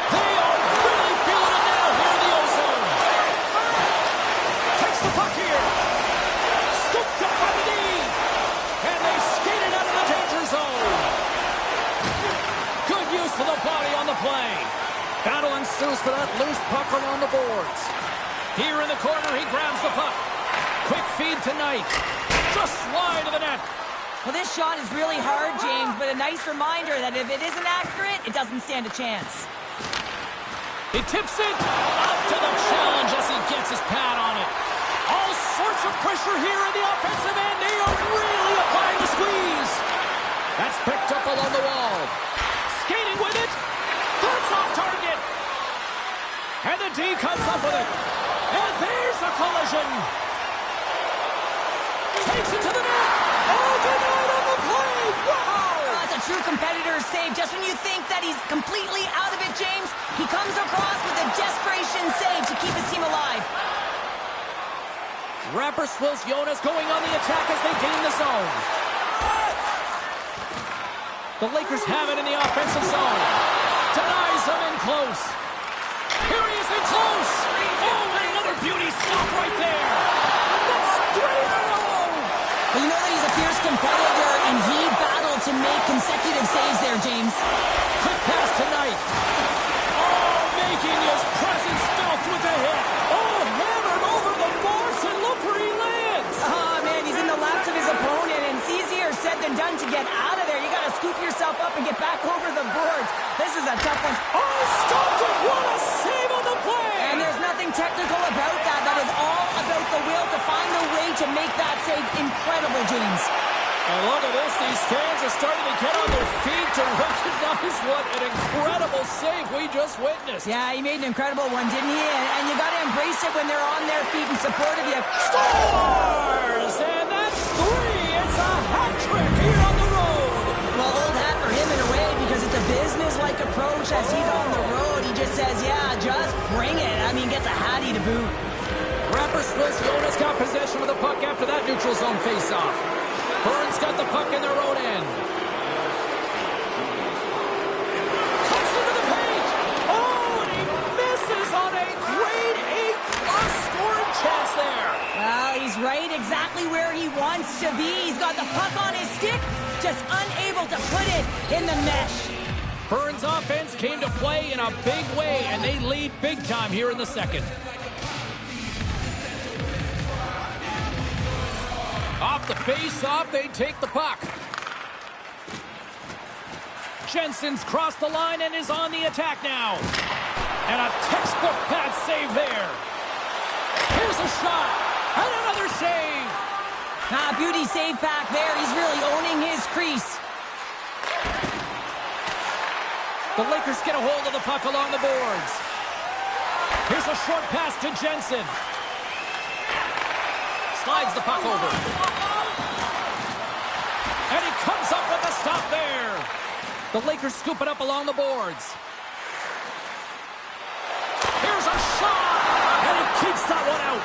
Speaker 1: They are really feeling it now here in the O-zone. Takes the puck here. Scooped up by the knee. And they skate it out of the danger zone. Good use of the body on the play. Battle ensues for that loose puck along the boards. Here in the corner, he grabs the puck. Quick feed tonight. Just wide of the net.
Speaker 2: Well, this shot is really hard, James, but a nice reminder that if it isn't accurate, it doesn't stand a chance.
Speaker 1: He tips it up to the challenge as he gets his pad on it. All sorts of pressure here in the offensive end. They are really applying the squeeze. That's picked up along the wall. Skating with it. That's off target. And the D comes up with it. And there's a collision. Takes it to the net. Oh, denied on the play. Wow.
Speaker 2: That's a true competitor's save. Just when you think that he's completely out of it, James, he comes across with a desperation save to keep his team alive.
Speaker 1: Rapper Swills Jonas going on the attack as they gain the zone. The Lakers have it in the offensive zone. Denies them in close. Here he is in close. Oh, and another beauty stop right there. That's 3 in a row.
Speaker 2: Well, you know that he's a fierce competitor, and he battled to make consecutive saves there, James.
Speaker 1: Quick pass tonight. Oh, making his presence felt with a hit. Oh, hammered over the boards, and look where he lands.
Speaker 2: Oh, man, he's in the laps of his opponent, and it's easier said than done to get out of there. You got to scoop yourself up and get back over the boards. This is a tough one.
Speaker 1: Oh, stopped it. What a save on the play.
Speaker 2: And there's nothing technical about that. That is all about the will to find a way to make that save incredible, James.
Speaker 1: And look at this. These fans are starting to get on their feet to recognize what an incredible save we just witnessed.
Speaker 2: Yeah, he made an incredible one, didn't he? And you got to embrace it when they're on their feet in support of you.
Speaker 1: Scores! And that's 3. It's a hat trick here on the road.
Speaker 2: Well, old hat for him in a way because it's a business-like approach as he's on the road. He just says, yeah, just bring it. I mean, gets a hattie to boot.
Speaker 1: Rapper Swills Jonas got possession of the puck after that neutral zone face-off. Burns got the puck in their own end. Cuts into the paint. Oh, and he misses on a grade A+ scoring chance there.
Speaker 2: Well, he's right exactly where he wants to be. He's got the puck on his stick, just unable to put it in the mesh.
Speaker 1: Burns' offense came to play in a big way, and they lead big time here in the second. Off the face-off, they take the puck. Jensen's crossed the line and is on the attack now. And a textbook pad save there. Here's a shot. And another save.
Speaker 2: Beauty save back there. He's really owning his crease.
Speaker 1: The Lakers get a hold of the puck along the boards. Here's a short pass to Jensen. Slides the puck over. And he comes up with a stop there. The Lakers scoop it up along the boards. Here's a shot. And he keeps that one out.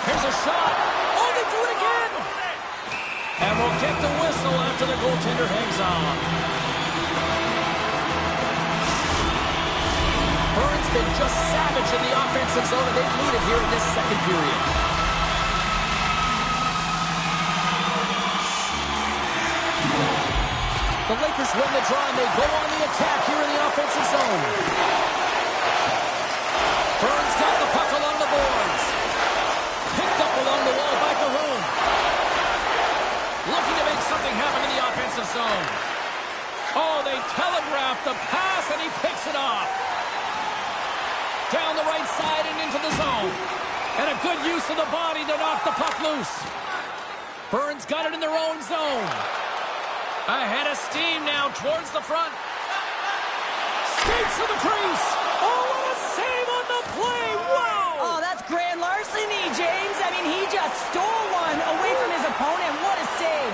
Speaker 1: Here's a shot. Oh, they do it again. And we'll get the whistle after the goaltender hangs on. Burns been just savage in the offensive zone, and they lead it here in this second period. The Lakers win the draw, and they go on the attack here in the offensive zone. Burns got the puck along the boards. Picked up along the wall by Cahoon. Looking to make something happen in the offensive zone. Oh, they telegraph the pass, and he picks it off. Down the right side and into the zone. And a good use of the body to knock the puck loose. Burns got it in their own zone. Ahead of steam now towards the front. Skates to the crease. Oh, what a save on the play. Wow.
Speaker 2: Oh, that's grand larceny, James. I mean, he just stole one away from his opponent. What a save.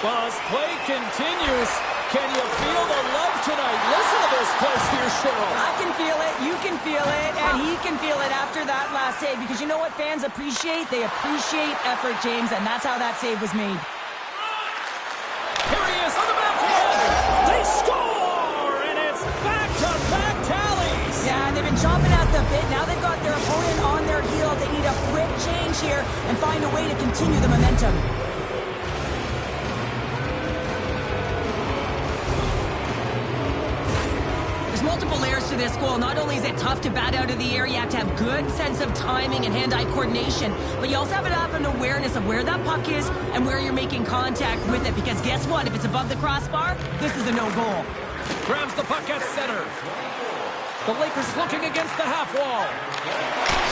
Speaker 1: Well, as play continues, can you feel the love tonight? Listen to this place here, Cheryl.
Speaker 2: I can feel it. You can feel it. And he can feel it after that last save. Because you know what fans appreciate? They appreciate effort, James. And that's how that save was made.
Speaker 1: Here he is on the backhand. They score, and it's back-to-back tallies.
Speaker 2: Yeah, and they've been chomping at the bit. Now they've got their opponent on their heel. They need a quick change here and find a way to continue the momentum. There's multiple layers to this goal. Not only is it tough to bat out of the air, you have to have good sense of timing and hand-eye coordination, but you also have to have an awareness of where that puck is and where you're making contact with it, because guess what? If it's above the crossbar, this is a no-goal.
Speaker 1: Grabs the puck at center. The Lakers looking against the half wall.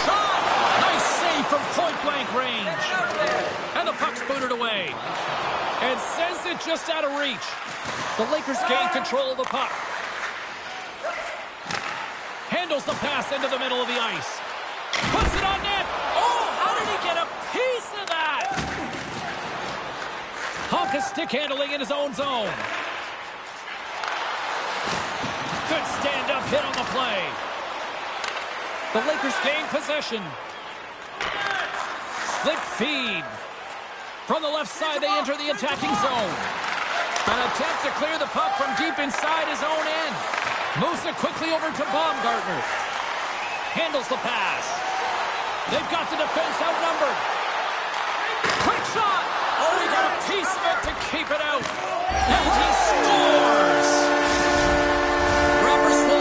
Speaker 1: Shot! Nice save from point-blank range. And the puck's booted away. And sends it just out of reach. The Lakers gain control of the puck. Handles the pass into the middle of the ice. Puts it on net. Oh, how did he get a piece of that? Honka stick handling in his own zone. Good stand-up hit on the play. The Lakers gain possession. Split feed. From the left side, they enter the attacking zone. An attempt to clear the puck from deep inside his own end. Moves it quickly over to Baumgartner. Handles the pass. They've got the defense outnumbered. Quick shot. Oh, he got a piece of it to keep it out. And he scores.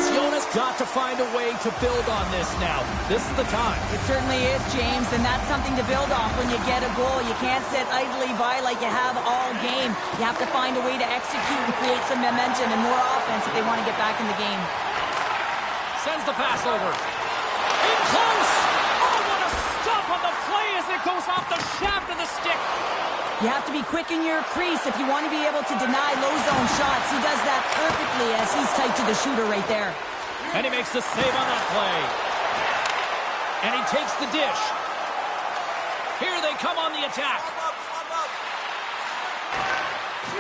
Speaker 1: Jonas got to find a way to build on this now. This is the time.
Speaker 2: It certainly is, James, and that's something to build off when you get a goal. You can't sit idly by like you have all game. You have to find a way to execute and create some momentum and more offense if they want to get back in the game.
Speaker 1: Sends the pass over. In close! Oh, what a stop on the play as it goes off the shaft of the stick.
Speaker 2: You have to be quick in your crease if you want to be able to deny low-zone shots. He does that perfectly as he's tight to the shooter right there.
Speaker 1: And he makes the save on that play. And he takes the dish. Here they come on the attack.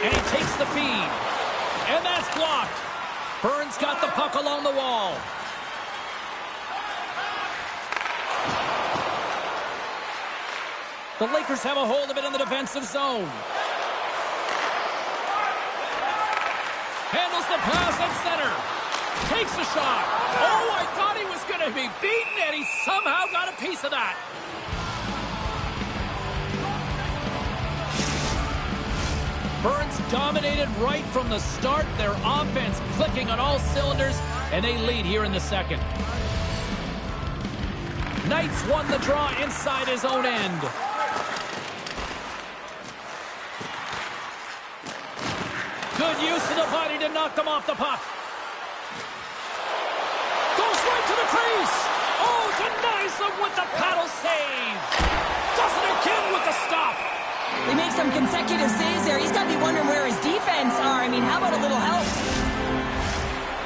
Speaker 1: And he takes the feed. And that's blocked. Burns got the puck along the wall. The Lakers have a hold of it in the defensive zone. Handles the pass at center. Takes a shot. Oh, I thought he was going to be beaten, and he somehow got a piece of that. Burns dominated right from the start. Their offense clicking on all cylinders, and they lead here in the second. Knights won the draw inside his own end. Good use of the body to knock them off the puck. Goes right to the crease. Oh, denies them with the paddle save. Does it again with the stop.
Speaker 2: They make some consecutive saves there. He's got to be wondering where his defense are. I mean, how about a little help?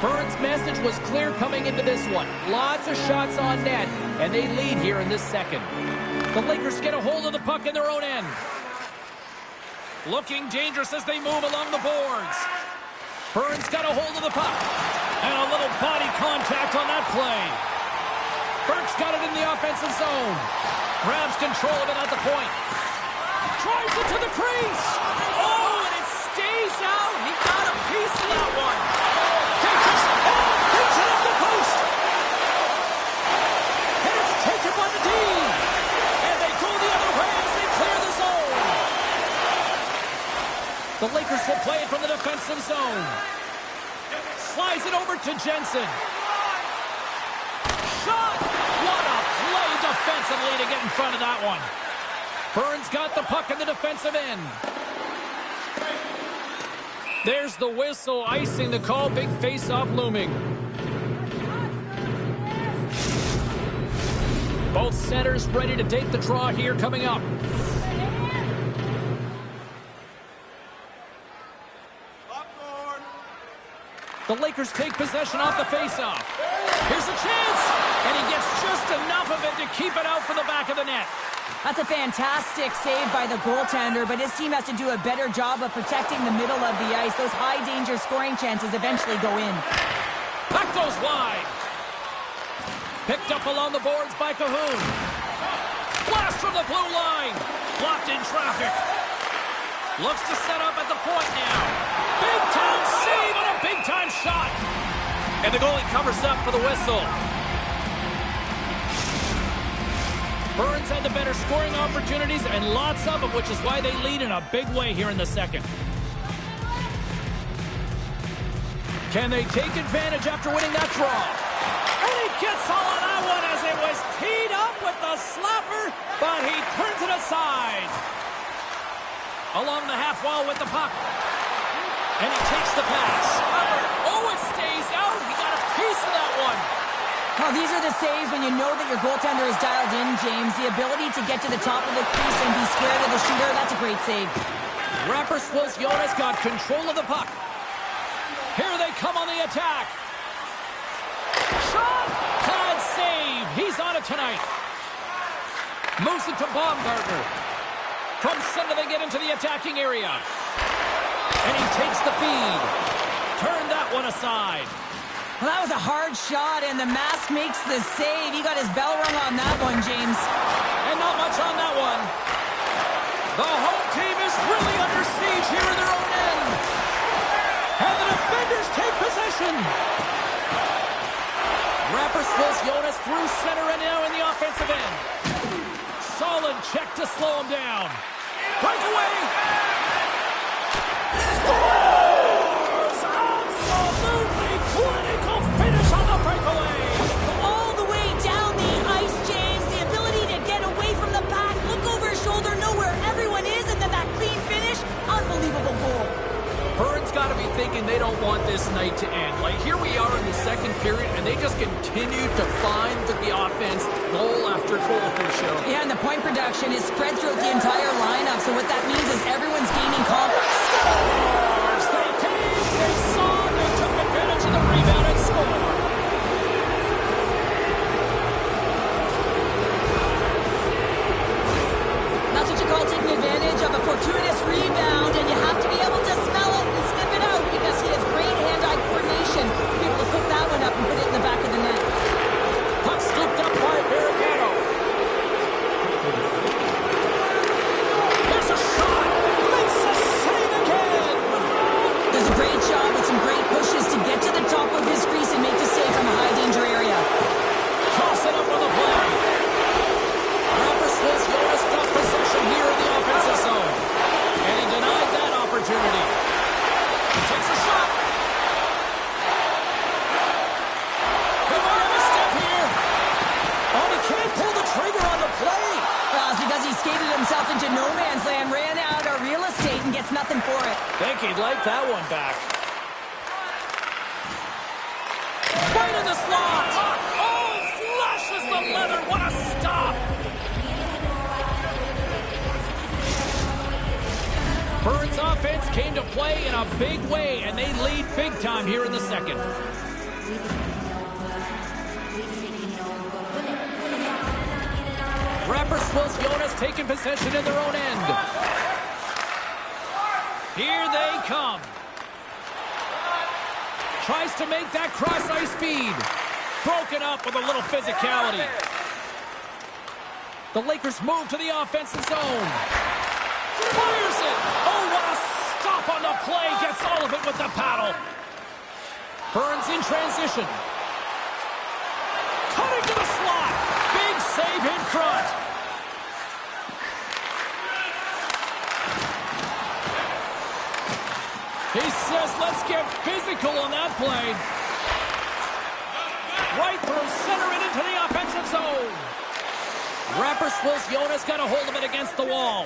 Speaker 1: Burns' message was clear coming into this one. Lots of shots on net, and they lead here in this second. The Lakers get a hold of the puck in their own end. Looking dangerous as they move along the boards. Burns got a hold of the puck. And a little body contact on that play. Burke's got it in the offensive zone. Grabs control of it at the point. Drives it to the crease. Oh, and it stays out. He got a piece of that one. Takes it. Oh, hits it up the post. And it's taken by the D. And they go the other way as they clear the zone. The Lakers will play it from the defensive zone. Slides it over to Jensen. Shot! What a play defensively to get in front of that one. Burns got the puck in the defensive end. There's the whistle, icing the call. Big face-off looming. Both centers ready to take the draw here coming up. The Lakers take possession off the faceoff. Here's a chance, and he gets just enough of it to keep it out for the back of the net.
Speaker 2: That's a fantastic save by the goaltender, but his team has to do a better job of protecting the middle of the ice. Those high-danger scoring chances eventually go in.
Speaker 1: That goes wide. Picked up along the boards by Cahoon. Blast from the blue line. Blocked in traffic. Looks to set up at the point now. Big-time save and a big-time shot. And the goalie covers up for the whistle. Burns had the better scoring opportunities and lots of them, which is why they lead in a big way here in the second. Can they take advantage after winning that draw? And he gets all of that one as it was teed up with the slapper, but he turns it aside. Along the half wall with the puck. And he takes the pass. Oh, it stays out. He got a piece of that one.
Speaker 2: Oh, these are the saves when you know that your goaltender is dialed in, James. The ability to get to the top of the crease and be scared of the shooter, that's a great save.
Speaker 1: Jonas got control of the puck. Here they come on the attack. Shot! Bad save. He's on it tonight. Moves it to Baumgartner. From center they get into the attacking area. And he takes the feed. Turn that one aside.
Speaker 2: Well, that was a hard shot, and the mask makes the save. He got his bell rung on that one, James.
Speaker 1: And not much on that one. The home team is really under siege here in their own end. And the defenders take possession. Jonas through center and now in the offensive end. Solid check to slow him down. Breakaway. Scores! Absolutely clinical finish on the breakaway.
Speaker 2: All the way down the ice, James. The ability to get away from the pack, look over his shoulder, know where everyone is, and then that clean finish. Unbelievable goal.
Speaker 1: Burns got to be thinking they don't want this night to end. Like, here we are in the second period, and they just continue to find the offense goal after goal through show.
Speaker 2: Yeah, and the point production is spread throughout the entire lineup, so what that means is everyone's gaining confidence.
Speaker 1: Scores! They came, they saw, they took advantage of the rebound and scored.
Speaker 2: That's what you call taking advantage of a fortuitous rebound, and you have to be able to smell it and sniff it out because he has great hand-eye coordination to be able to pick that one up and put it in the back of the net.
Speaker 1: Puck scooped up by Barricano. There's a shot. Makes a save again.
Speaker 2: Does a great job with some great pushes to get to the top of his crease and make the save from a high-danger area.
Speaker 1: Toss it up on the play. Jonas got possession here in the offensive zone. And he denied that opportunity. Takes a shot. He might have a step here. Oh, he can't pull the trigger on the play.
Speaker 2: Well, it's because he skated himself into no man's land, ran out of real estate, and gets nothing for it.
Speaker 1: Think he'd like that one back. Right in the slot. Oh, flashes the leather. What a stop. Burns' offense came to play in a big way, and they lead big time here in the second. Jonas taking possession in their own end. Here they come. Tries to make that cross-ice feed. Broken up with a little physicality. The Lakers move to the offensive zone. Fires it! Oh, what a stop on the play! Gets all of it with the paddle. Burns in transition. Cutting to the slot. Big save in front. He says, let's get physical on that play. Right through center and into the offensive zone. Jonas got a hold of it against the wall.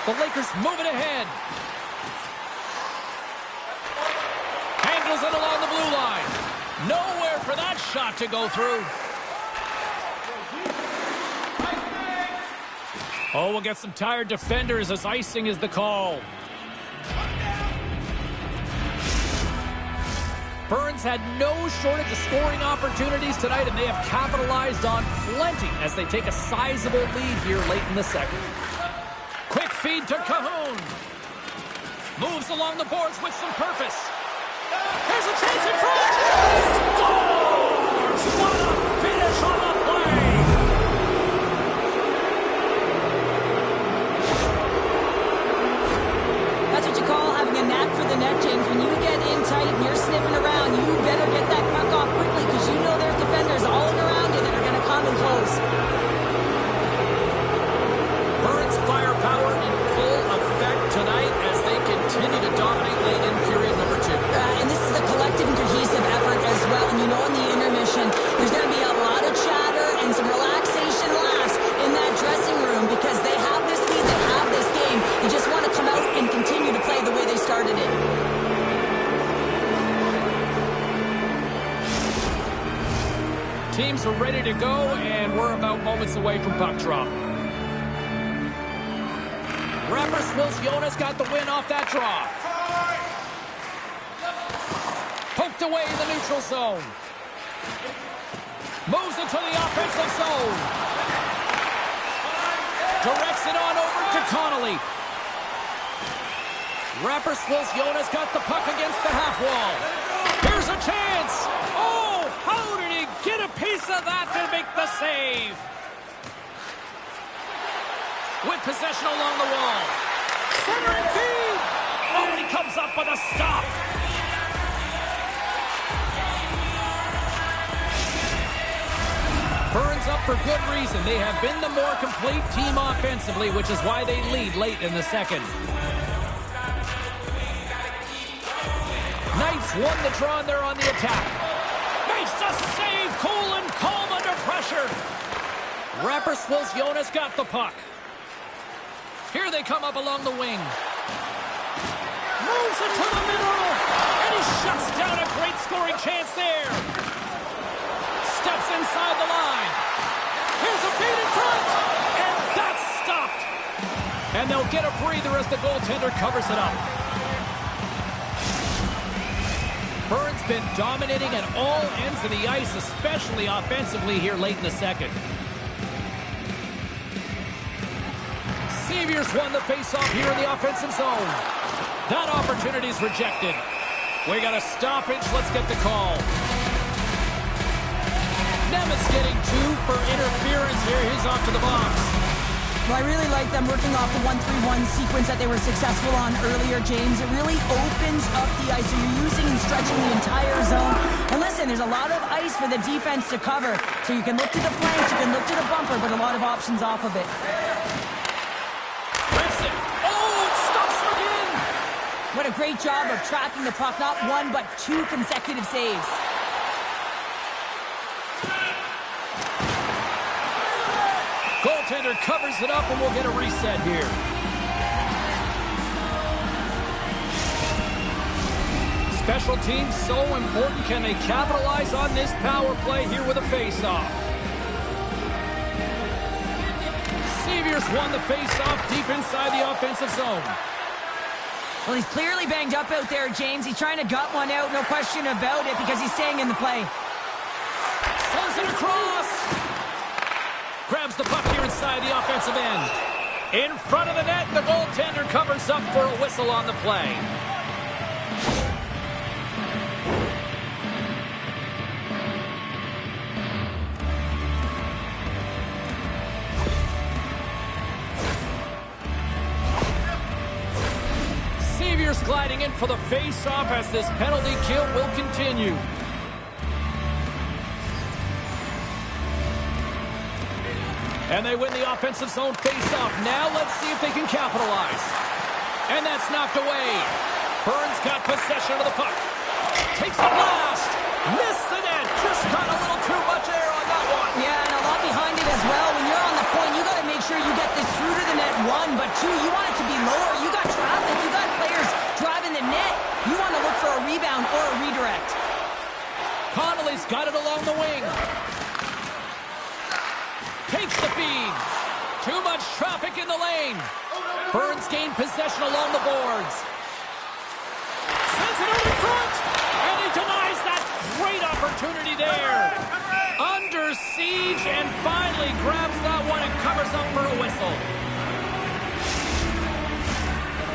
Speaker 1: The Lakers moving ahead. Handles it along the blue line. Nowhere for that shot to go through. Oh, we'll get some tired defenders as icing is the call. Burns had no shortage of scoring opportunities tonight, and they have capitalized on plenty as they take a sizable lead here late in the second. Quick feed to Cahoon. Moves along the boards with some purpose. Here's a chance in front. Scores! What a finish on the play!
Speaker 2: That's what you call having a knack for the net, James. When you get in tight and you're sniffing around, you better get that puck off quickly because you know there's defenders all around you that are going to come and close.
Speaker 1: Burns' firepower in full effect tonight as they continue to dominate late in period number 2.
Speaker 2: And this is a collective and cohesive effort as well. And you know in the intermission, there's going to be a
Speaker 1: Teams are ready to go, and we're about moments away from puck drop. Rapperswil's Jonas got the win off that draw. Poked away in the neutral zone. Moves into the offensive zone. Directs it on over to Connolly. Rapperswil's Jonas got the puck against the half wall. Here's a chance. Oh, how did he get a piece of that to make the save? With possession along the wall. Center and feed. Oh, and he comes up with a stop. Burns up for good reason. They have been the more complete team offensively, which is why they lead late in the second. Knights won the draw, and they're on the attack. Makes the save, cool and calm under pressure. Rapperswil's Jonas got the puck. Here they come up along the wing. Moves into the middle, and he shuts down a great scoring chance there. Steps inside the line. Here's a feed in front, and that's stopped. And they'll get a breather as the goaltender covers it up. Burns been dominating at all ends of the ice, especially offensively here late in the second. Seviers won the faceoff here in the offensive zone. That opportunity's rejected. We got a stoppage. Let's get the call. Nemitz getting 2 for interference here. He's off to the box.
Speaker 2: Well, I really like them working off the 1-3-1 sequence that they were successful on earlier, James. It really opens up the ice, so you're using and stretching the entire zone. And listen, there's a lot of ice for the defense to cover, so you can look to the flanks, you can look to the bumper, but a lot of options off of it.
Speaker 1: Rips it. Oh, it stops him again.
Speaker 2: What a great job of tracking the puck, not 1 but 2 consecutive saves.
Speaker 1: Goaltender covers it up, and we'll get a reset here. Special teams so important. Can they capitalize on this power play here with a face-off? Seviers won the face-off deep inside the offensive zone.
Speaker 2: Well, he's clearly banged up out there, James. He's trying to gut one out, no question about it, because he's staying in the play.
Speaker 1: Sends it across. Grabs the puck here inside the offensive end. In front of the net, the goaltender covers up for a whistle on the play. Seviers gliding in for the face-off as this penalty kill will continue. And they win the offensive zone face-off. Now let's see if they can capitalize. And that's knocked away. Burns got possession of the puck. Takes a blast. Missed the net. Just got a little too much air on that one.
Speaker 2: Yeah, and a lot behind it as well. When you're on the point, you got to make sure you get this through to the net, 1, but 2, you want it to be lower. You got traffic. You got players driving the net. You want to look for a rebound or a redirect.
Speaker 1: Connolly's got it along the wing. Takes the feed. Too much traffic in the lane. Burns gained possession along the boards. Sends it out in front. And he denies that great opportunity there. Under siege and finally grabs that one and covers up for a whistle.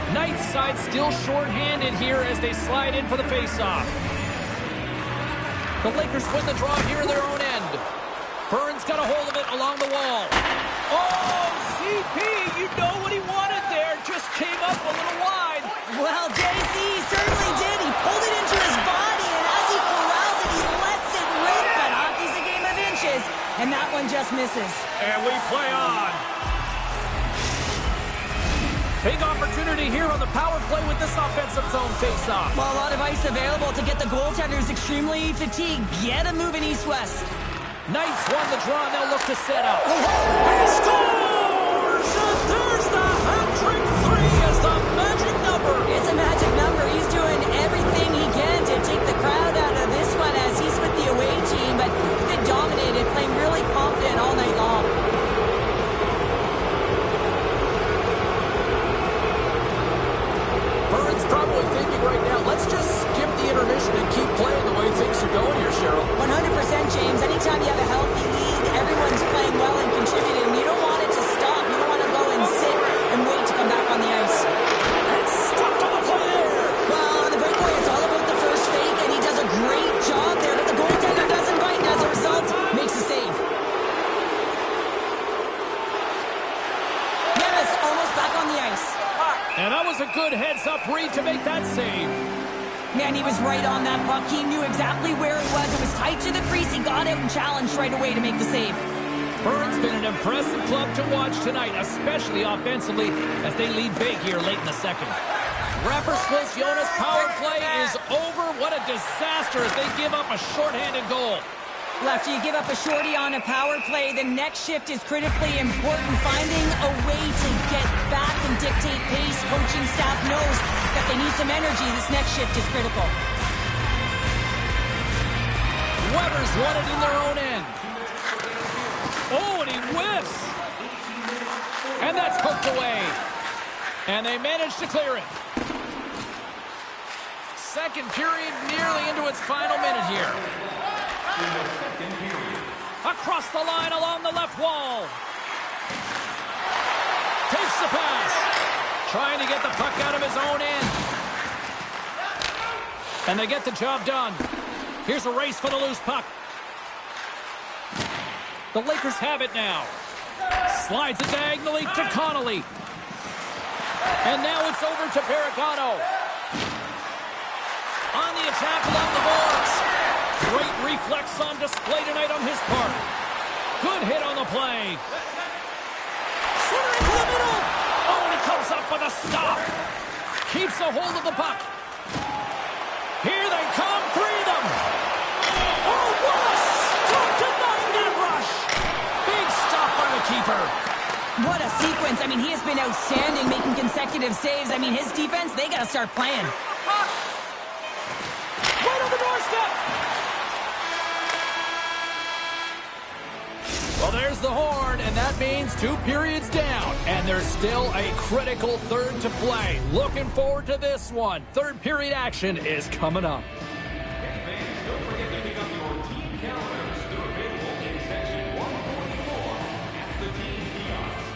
Speaker 1: Knights side still short-handed here as they slide in for the face-off. The Lakers win the draw here in their own end. Burns got a hold of it along the wall. Oh, CP, you know what he wanted there. Just came up a little wide.
Speaker 2: Well, JC certainly did. He pulled it into his body, and as he corrals it, he lets it rip. But hockey's a game of inches, and that one just misses.
Speaker 1: And we play on. Big opportunity here on the power play with this offensive zone face-off.
Speaker 2: Well, a lot of ice available to get the goaltenders extremely fatigued. Get him moving east-west.
Speaker 1: Knights won the draw, and they'll look to set up. He scores! And there's the hat-trick 3 as the magic number.
Speaker 2: It's a magic number. He's doing everything he can to take the crowd out of this one as he's with the away team, but he's been dominated
Speaker 1: make that save.
Speaker 2: Man, he was right on that puck. He knew exactly where it was. It was tight to the crease. He got out and challenged right away to make the save.
Speaker 1: Burns been an impressive club to watch tonight, especially offensively, as they lead big here late in the second. Rapperswil's Jonas power play is over. What a disaster as they give up a shorthanded goal.
Speaker 2: Well, after you give up a shorty on a power play, the next shift is critically important. Finding a way to get back and dictate pace. Coaching staff knows that they need some energy. This next shift is critical.
Speaker 1: Weber's won it in their own end. Oh, and he whiffs. And that's hooked away. And they managed to clear it. Second period nearly into its final minute here. Across the line along the left wall. Takes the pass. Trying to get the puck out of his own end. And they get the job done. Here's a race for the loose puck. The Lakers have it now. Slides it diagonally to Connolly. And now it's over to Pericano. On the attack along the boards. Great reflex on display tonight on his part. Good hit on the play. Center into the middle. Oh, and he comes up with a stop. Keeps a hold of the puck. Here they come, three of them. Oh, what a stop to net rush. Big stop by the keeper.
Speaker 2: What a sequence. I mean, he has been outstanding, making consecutive saves. I mean, his defense, they got to start playing.
Speaker 1: Right on the doorstep. Well, there's the horn, and that means 2 periods down. And there's still a critical third to play. Looking forward to this one. Third period action is coming up.
Speaker 4: Don't forget to pick up your team calendars. They're available in section 144 at the team kiosk.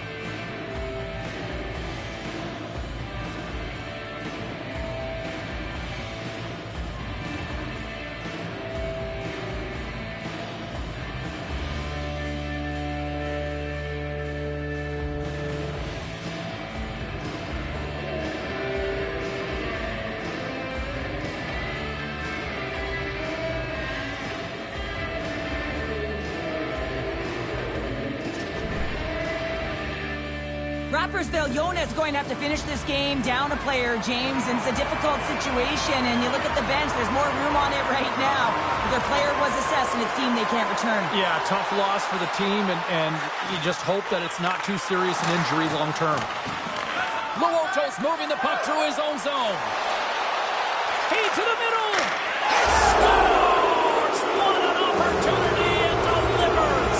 Speaker 2: Rappersville, Jonas going to have to finish this game down a player, James, and it's a difficult situation, and you look at the bench, there's more room on it right now. But their player was assessed, and it's team they can't return.
Speaker 1: Yeah, tough loss for the team, and you just hope that it's not too serious an injury long term. Luoto's moving the puck through his own zone. Feed to the middle. And scores! What an opportunity and delivers!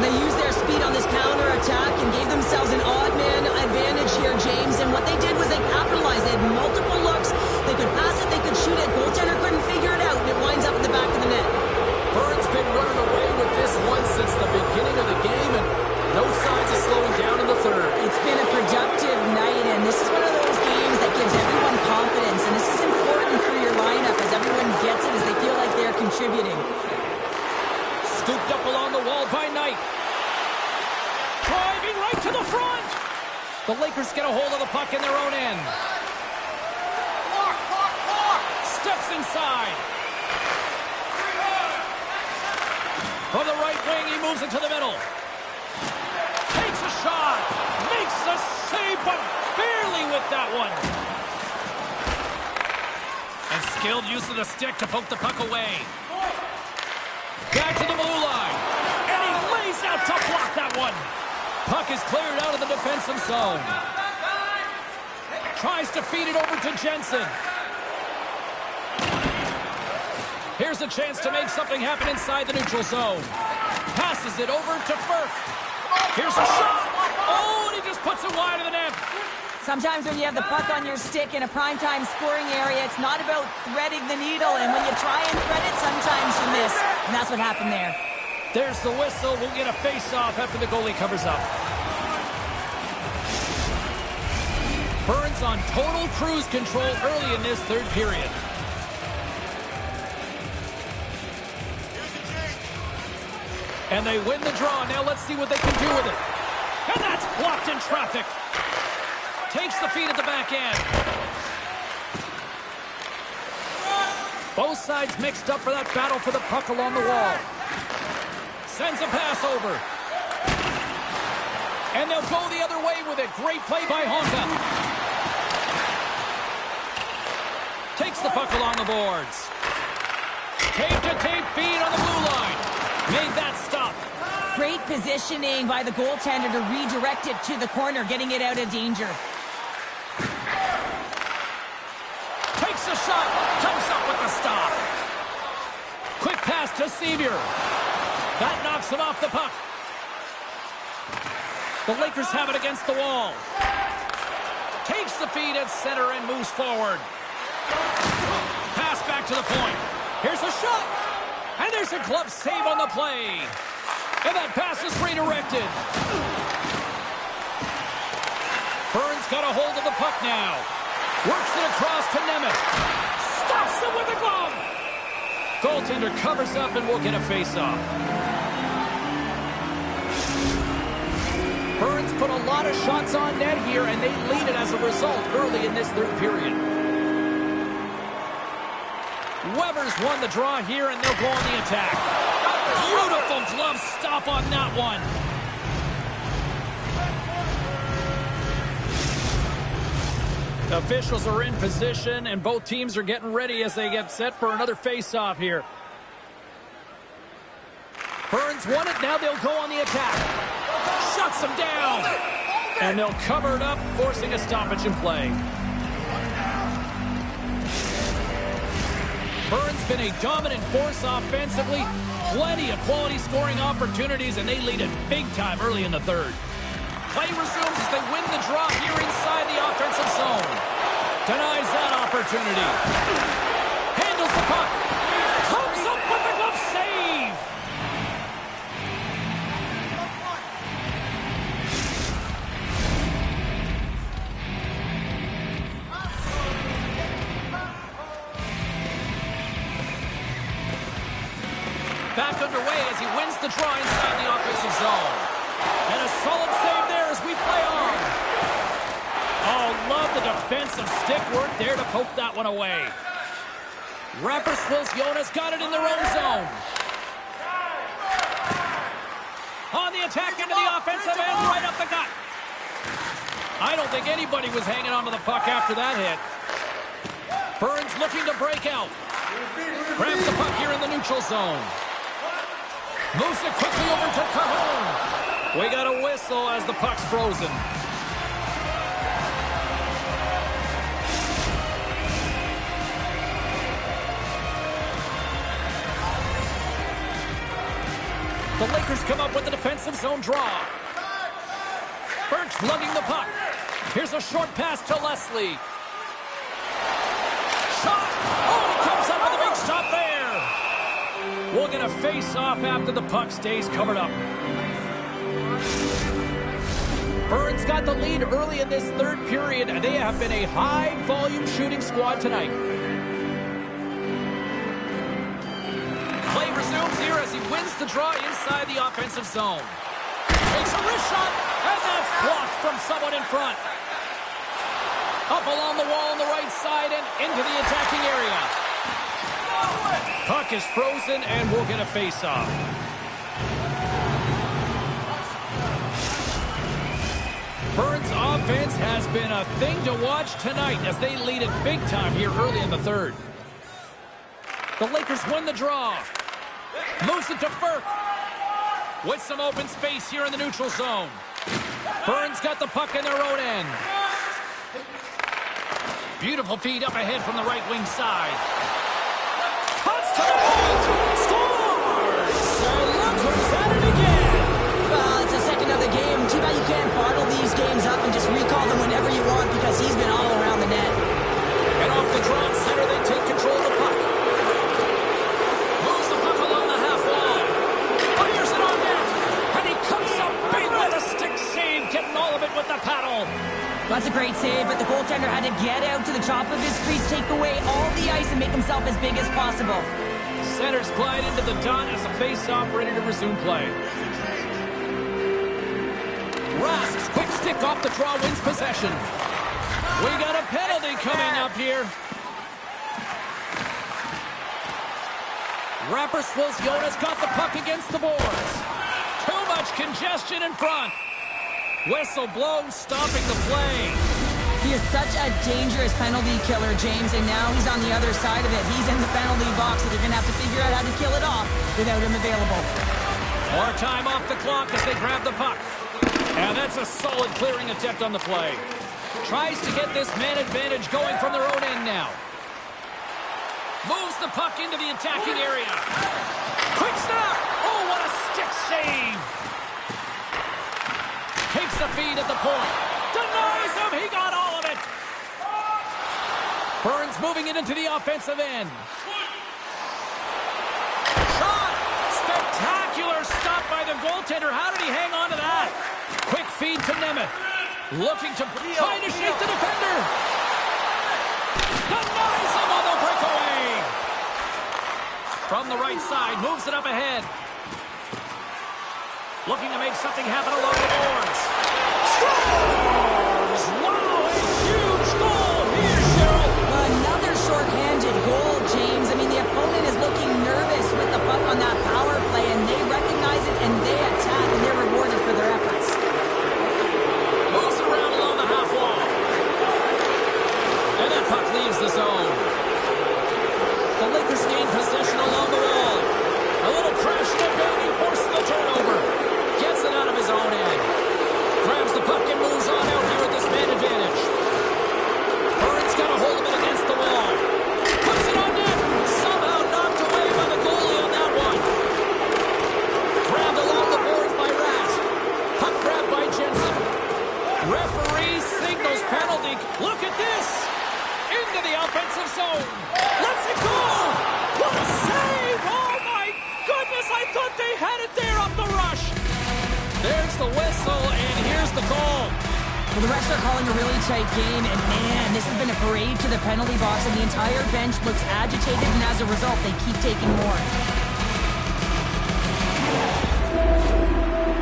Speaker 2: They used their speed on this counter-attack and gave themselves an odd-man advantage here, James. And what they did was they capitalized. They had multiple looks. They could pass it, they could shoot it. Goaltender couldn't figure it out, and it winds up in the back of the net.
Speaker 1: Burns been running away with this one since the beginning of the game, and no signs of slowing down in the third.
Speaker 2: It's been a productive night, and this is one of those games that gives everyone confidence. And this is important for your lineup as everyone gets it, as they feel like they're contributing.
Speaker 1: Scooped up along the wall by Knight. Driving right to the front. The Lakers get a hold of the puck in their own end. Steps inside. From the right wing, he moves it to the middle. Takes a shot. Makes a save, but barely with that one. And skilled use of the stick to poke the puck away. Back to the blue line. And he lays out to block that one. Puck is cleared out of the defensive zone. Tries to feed it over to Jensen. Here's a chance to make something happen inside the neutral zone. Passes it over to Burke. Here's a shot. Oh, and he just puts it wide of the net.
Speaker 2: Sometimes when you have the puck on your stick in a primetime scoring area, it's not about threading the needle. And when you try and thread it, sometimes you miss. And that's what happened there.
Speaker 1: There's the whistle. We'll get a face-off after the goalie covers up. Burns on total cruise control early in this third period. And they win the draw. Now let's see what they can do with it. And that's blocked in traffic. Takes the feed at the back end. Both sides mixed up for that battle for the puck along the wall. Sends a pass over. And they'll go the other way with it. Great play by Honka. Takes the puck along the boards. Tape-to-tape feed on the blue line. Made that stop.
Speaker 2: Great positioning by the goaltender to redirect it to the corner, getting it out of danger.
Speaker 1: Takes a shot. Comes up with the stop. Quick pass to Sevier. That knocks him off the puck. The Lakers have it against the wall. Takes the feed at center and moves forward. Pass back to the point. Here's a shot. And there's a glove save on the play. And that pass is redirected. Burns got a hold of the puck now. Works it across to Nemeth. Stops him with a glove. Goaltender covers up and will get a face-off. Burns put a lot of shots on net here, and they lead it as a result early in this third period. Weber's won the draw here, and they'll go on the attack. Beautiful glove stop on that one. Officials are in position, and both teams are getting ready as they get set for another face-off here. Burns won it. Now they'll go on the attack. Shuts him down. And they'll cover it up, forcing a stoppage in play. Burns been a dominant force offensively. Plenty of quality scoring opportunities, and they lead it big time early in the third. Play resumes as they win the draw here inside the offensive zone. Denies that opportunity. Handles the puck. Comes up with the glove save. Back underway as he wins the draw inside the offensive zone. And a solid save there as we play on. Oh, love the defensive stick work there to poke that one away. Rapperswil's Jonas got it in their own zone. On the attack into the offensive end, right up the gut. I don't think anybody was hanging on to the puck after that hit. Burns looking to break out. Grabs the puck here in the neutral zone. Moves it quickly over to Cajon. We got a whistle as the puck's frozen. The Lakers come up with the defensive zone draw. Burks lugging the puck. Here's a short pass to Leslie. Shot! Oh, he comes up with a big stop there. We'll get a face-off after the puck stays covered up. Burns got the lead early in this third period, and they have been a high-volume shooting squad tonight. Play resumes here as he wins the draw inside the offensive zone. Takes a wrist shot, and that's blocked from someone in front. Up along the wall on the right side and into the attacking area. Puck is frozen, and we'll get a face-off. Burns' offense has been a thing to watch tonight as they lead it big time here early in the third. The Lakers win the draw. Moves it to Ferk. With some open space here in the neutral zone. Burns got the puck in their own end. Beautiful feed up ahead from the right wing side. Cuts to the point. Scores! And look who's at it again.
Speaker 2: Well, it's the second of the game. Too bad you can't bottle these games up and just recall them whenever you want because he's been all around the net.
Speaker 1: And off the draw at center, they take control of the puck. Moves the puck along the half wall. Fires it on net. And he comes up big with a stick save, getting all of it with the paddle.
Speaker 2: That's a great save, but the goaltender had to get out to the top of his crease, take away all the ice, and make himself as big as possible.
Speaker 1: Centers glide into the dot as the face-off ready to resume play. Rask's quick stick off the draw wins possession. We got a penalty coming up here. Jonas got the puck against the boards. Too much congestion in front. Whistle blown, stopping the play.
Speaker 2: He is such a dangerous penalty killer, James, and now he's on the other side of it. He's in the penalty box, and they're going to have to figure out how to kill it off without him available.
Speaker 1: More time off the clock as they grab the puck. And that's a solid clearing attempt on the play. Tries to get this man advantage going from their own end now. Moves the puck into the attacking area. Quick snap! Oh, what a stick save! Takes the feed at the point. Denies him! He got all of it! Burns moving it into the offensive end. Shot! Spectacular stop by the goaltender. How did he hang on to that? Quick feed to Nemeth. Looking to try to shake the defender. Denies him on the breakaway. From the right side, moves it up ahead. Looking to make something happen along the boards. Scores! Wow, a huge goal here, Cheryl.
Speaker 2: Another short-handed goal, James. I mean, the opponent is looking nervous with the puck on that power play, and they recognize it, and they attack, and they're rewarded for their efforts.
Speaker 1: Moves it around along the half wall. And that puck leaves the zone. The Lakers gain possession along the wall. A little crash and banging forces the turnover. Gets it out of his own end. Grabs the puck and moves on out here with this man advantage. Burns got a hold of it against the wall. Puts it on net. Somehow knocked away by the goalie on that one. Grabbed along the boards by Rask. Puck grabbed by Jensen. Referee signals penalty. Look at this. Into the offensive zone. Lets it go. What a save. Oh, my goodness. I thought they had it there off the rush. There's the whistle, and here's the call.
Speaker 2: Well, the refs are calling a really tight game, and man, this has been a parade to the penalty box, and the entire bench looks agitated, and as a result, they keep taking more.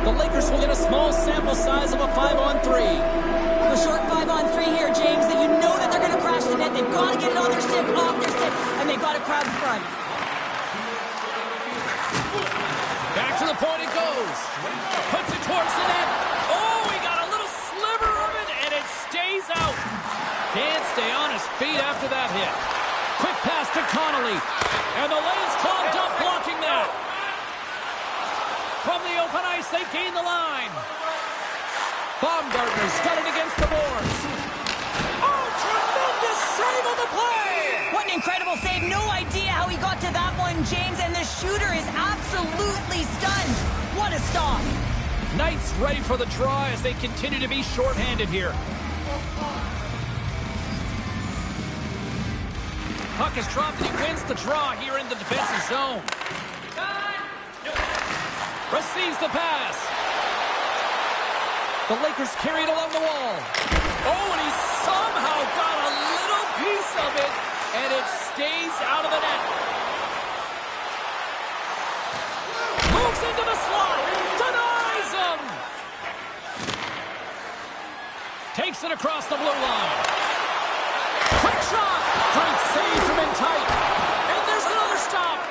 Speaker 1: The Lakers will get a small sample size of a 5-on-3.
Speaker 2: A short 5-on-3 here, James, that you know that they're going to crash the net. They've got to get it on their stick, off their stick, and they've got a crowd in front.
Speaker 1: Back to the point it goes. Puts it towards the net. Oh, he got a little sliver of it, and it stays out. Can't stay on his feet after that hit. Quick pass to Connolly. And the lane's clogged up, blocking that. From the open ice, they gain the line. Baumgartner's got it against the boards. Oh, tremendous save on the play!
Speaker 2: What an incredible save. No idea how he got to that one, James, and the shooter is absolutely stunned. What a stop.
Speaker 1: Knights ready for the draw as they continue to be shorthanded here. Puck is dropped and he wins the draw here in the defensive zone. Receives the pass. The Lakers carry it along the wall. Oh, and he somehow got a little piece of it, and it stays out of the net. Moves into the slot. Denies him. Takes it across the blue line. Quick shot. Great save from in tight. And there's another stop.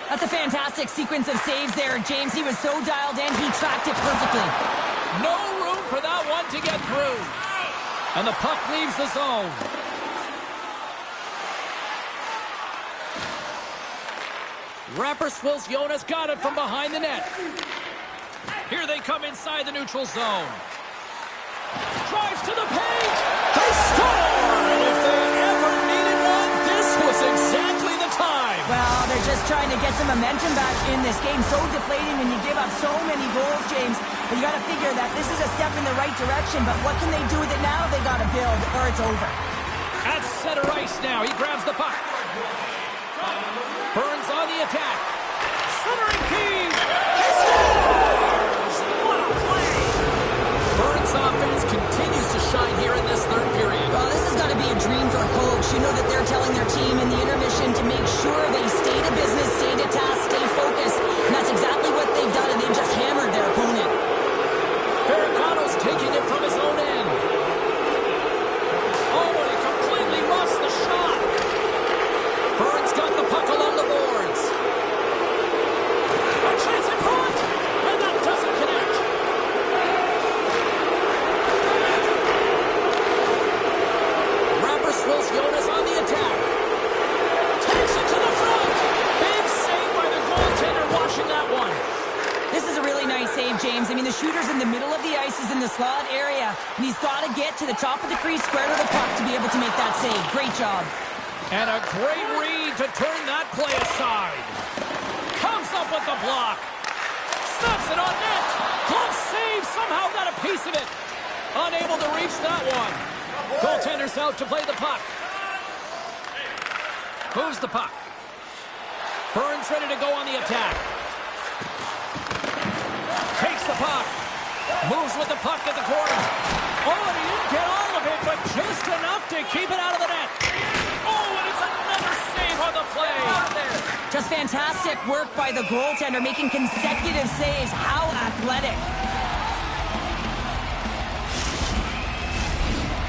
Speaker 2: That's a fantastic sequence of saves there, James. He was so dialed in, he tracked it perfectly.
Speaker 1: No room for that one to get through. And the puck leaves the zone. Jonas got it from behind the net. Here they come inside the neutral zone. Drives to the paint. They score! And if they ever needed one, this was exactly the time.
Speaker 2: Well, they're just trying to get some momentum back in this game. So deflating when you give up so many goals, James. But you got to figure that this is a step in the right direction. But what can they do with it now? They got to build, or it's over.
Speaker 1: At center ice now. He grabs the puck. Burns on the attack. Centering feed. He scores! What a play! Burns' offense continues to shine here in this third period.
Speaker 2: Well, this has got to be a dream for a coach. You know that they're telling their team in the intermission to make sure they stay to business, stay I mean, the shooter's in the middle of the ice, he's in the slot area, and he's got to get to the top of the crease, square to the puck to be able to make that save. Great job.
Speaker 1: And a great read to turn that play aside. Comes up with the block. Snaps it on net. Glove save. Somehow got a piece of it. Unable to reach that one. Goaltender's out to play the puck. Moves the puck. Burns ready to go on the attack. Takes the puck. Moves with the puck at the corner. Oh, and he didn't get all of it, but just enough to keep it out of the net. Oh, and it's another save on the play.
Speaker 2: Just fantastic work by the goaltender, making consecutive saves. How athletic.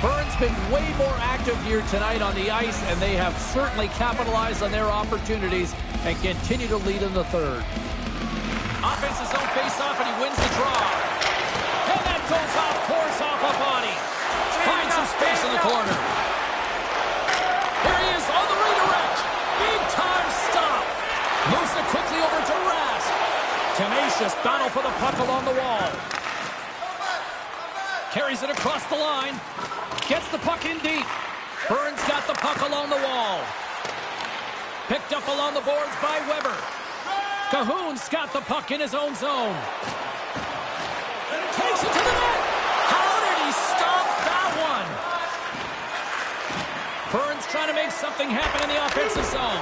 Speaker 1: Burns been way more active here tonight on the ice, and they have certainly capitalized on their opportunities and continue to lead in the third. Offense's own face-off, and he wins the draw. And that goes off course off a body. Finds some space in the corner. Here he is on the redirect. Big-time stop. Moves it quickly over to Rask. Tenacious battle for the puck along the wall. Carries it across the line. Gets the puck in deep. Burns got the puck along the wall. Picked up along the boards by Weber. Cahoon's got the puck in his own zone. Takes it to the net. How did he stop that one? Burns trying to make something happen in the offensive zone.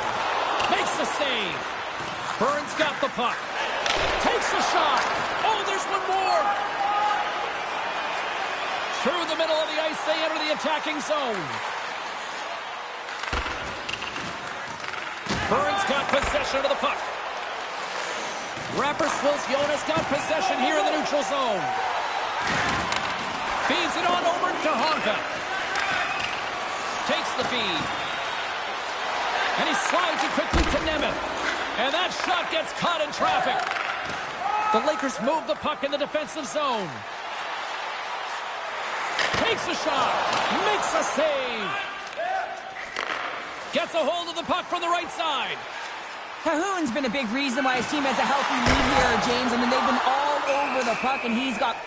Speaker 1: Makes the save. Burns got the puck. Takes the shot. Oh, there's one more. Through the middle of the ice, they enter the attacking zone. Burns got possession of the puck. Rapperswill's Jonas got possession here in the neutral zone. Feeds it on over to Honka. Takes the feed. And he slides it quickly to Nemeth. And that shot gets caught in traffic. The Lakers move the puck in the defensive zone. Takes a shot. Makes a save. Gets a hold of the puck from the right side.
Speaker 2: Cahoon's been a big reason why his team has a healthy lead here, James. I mean, they've been all over the puck, and he's got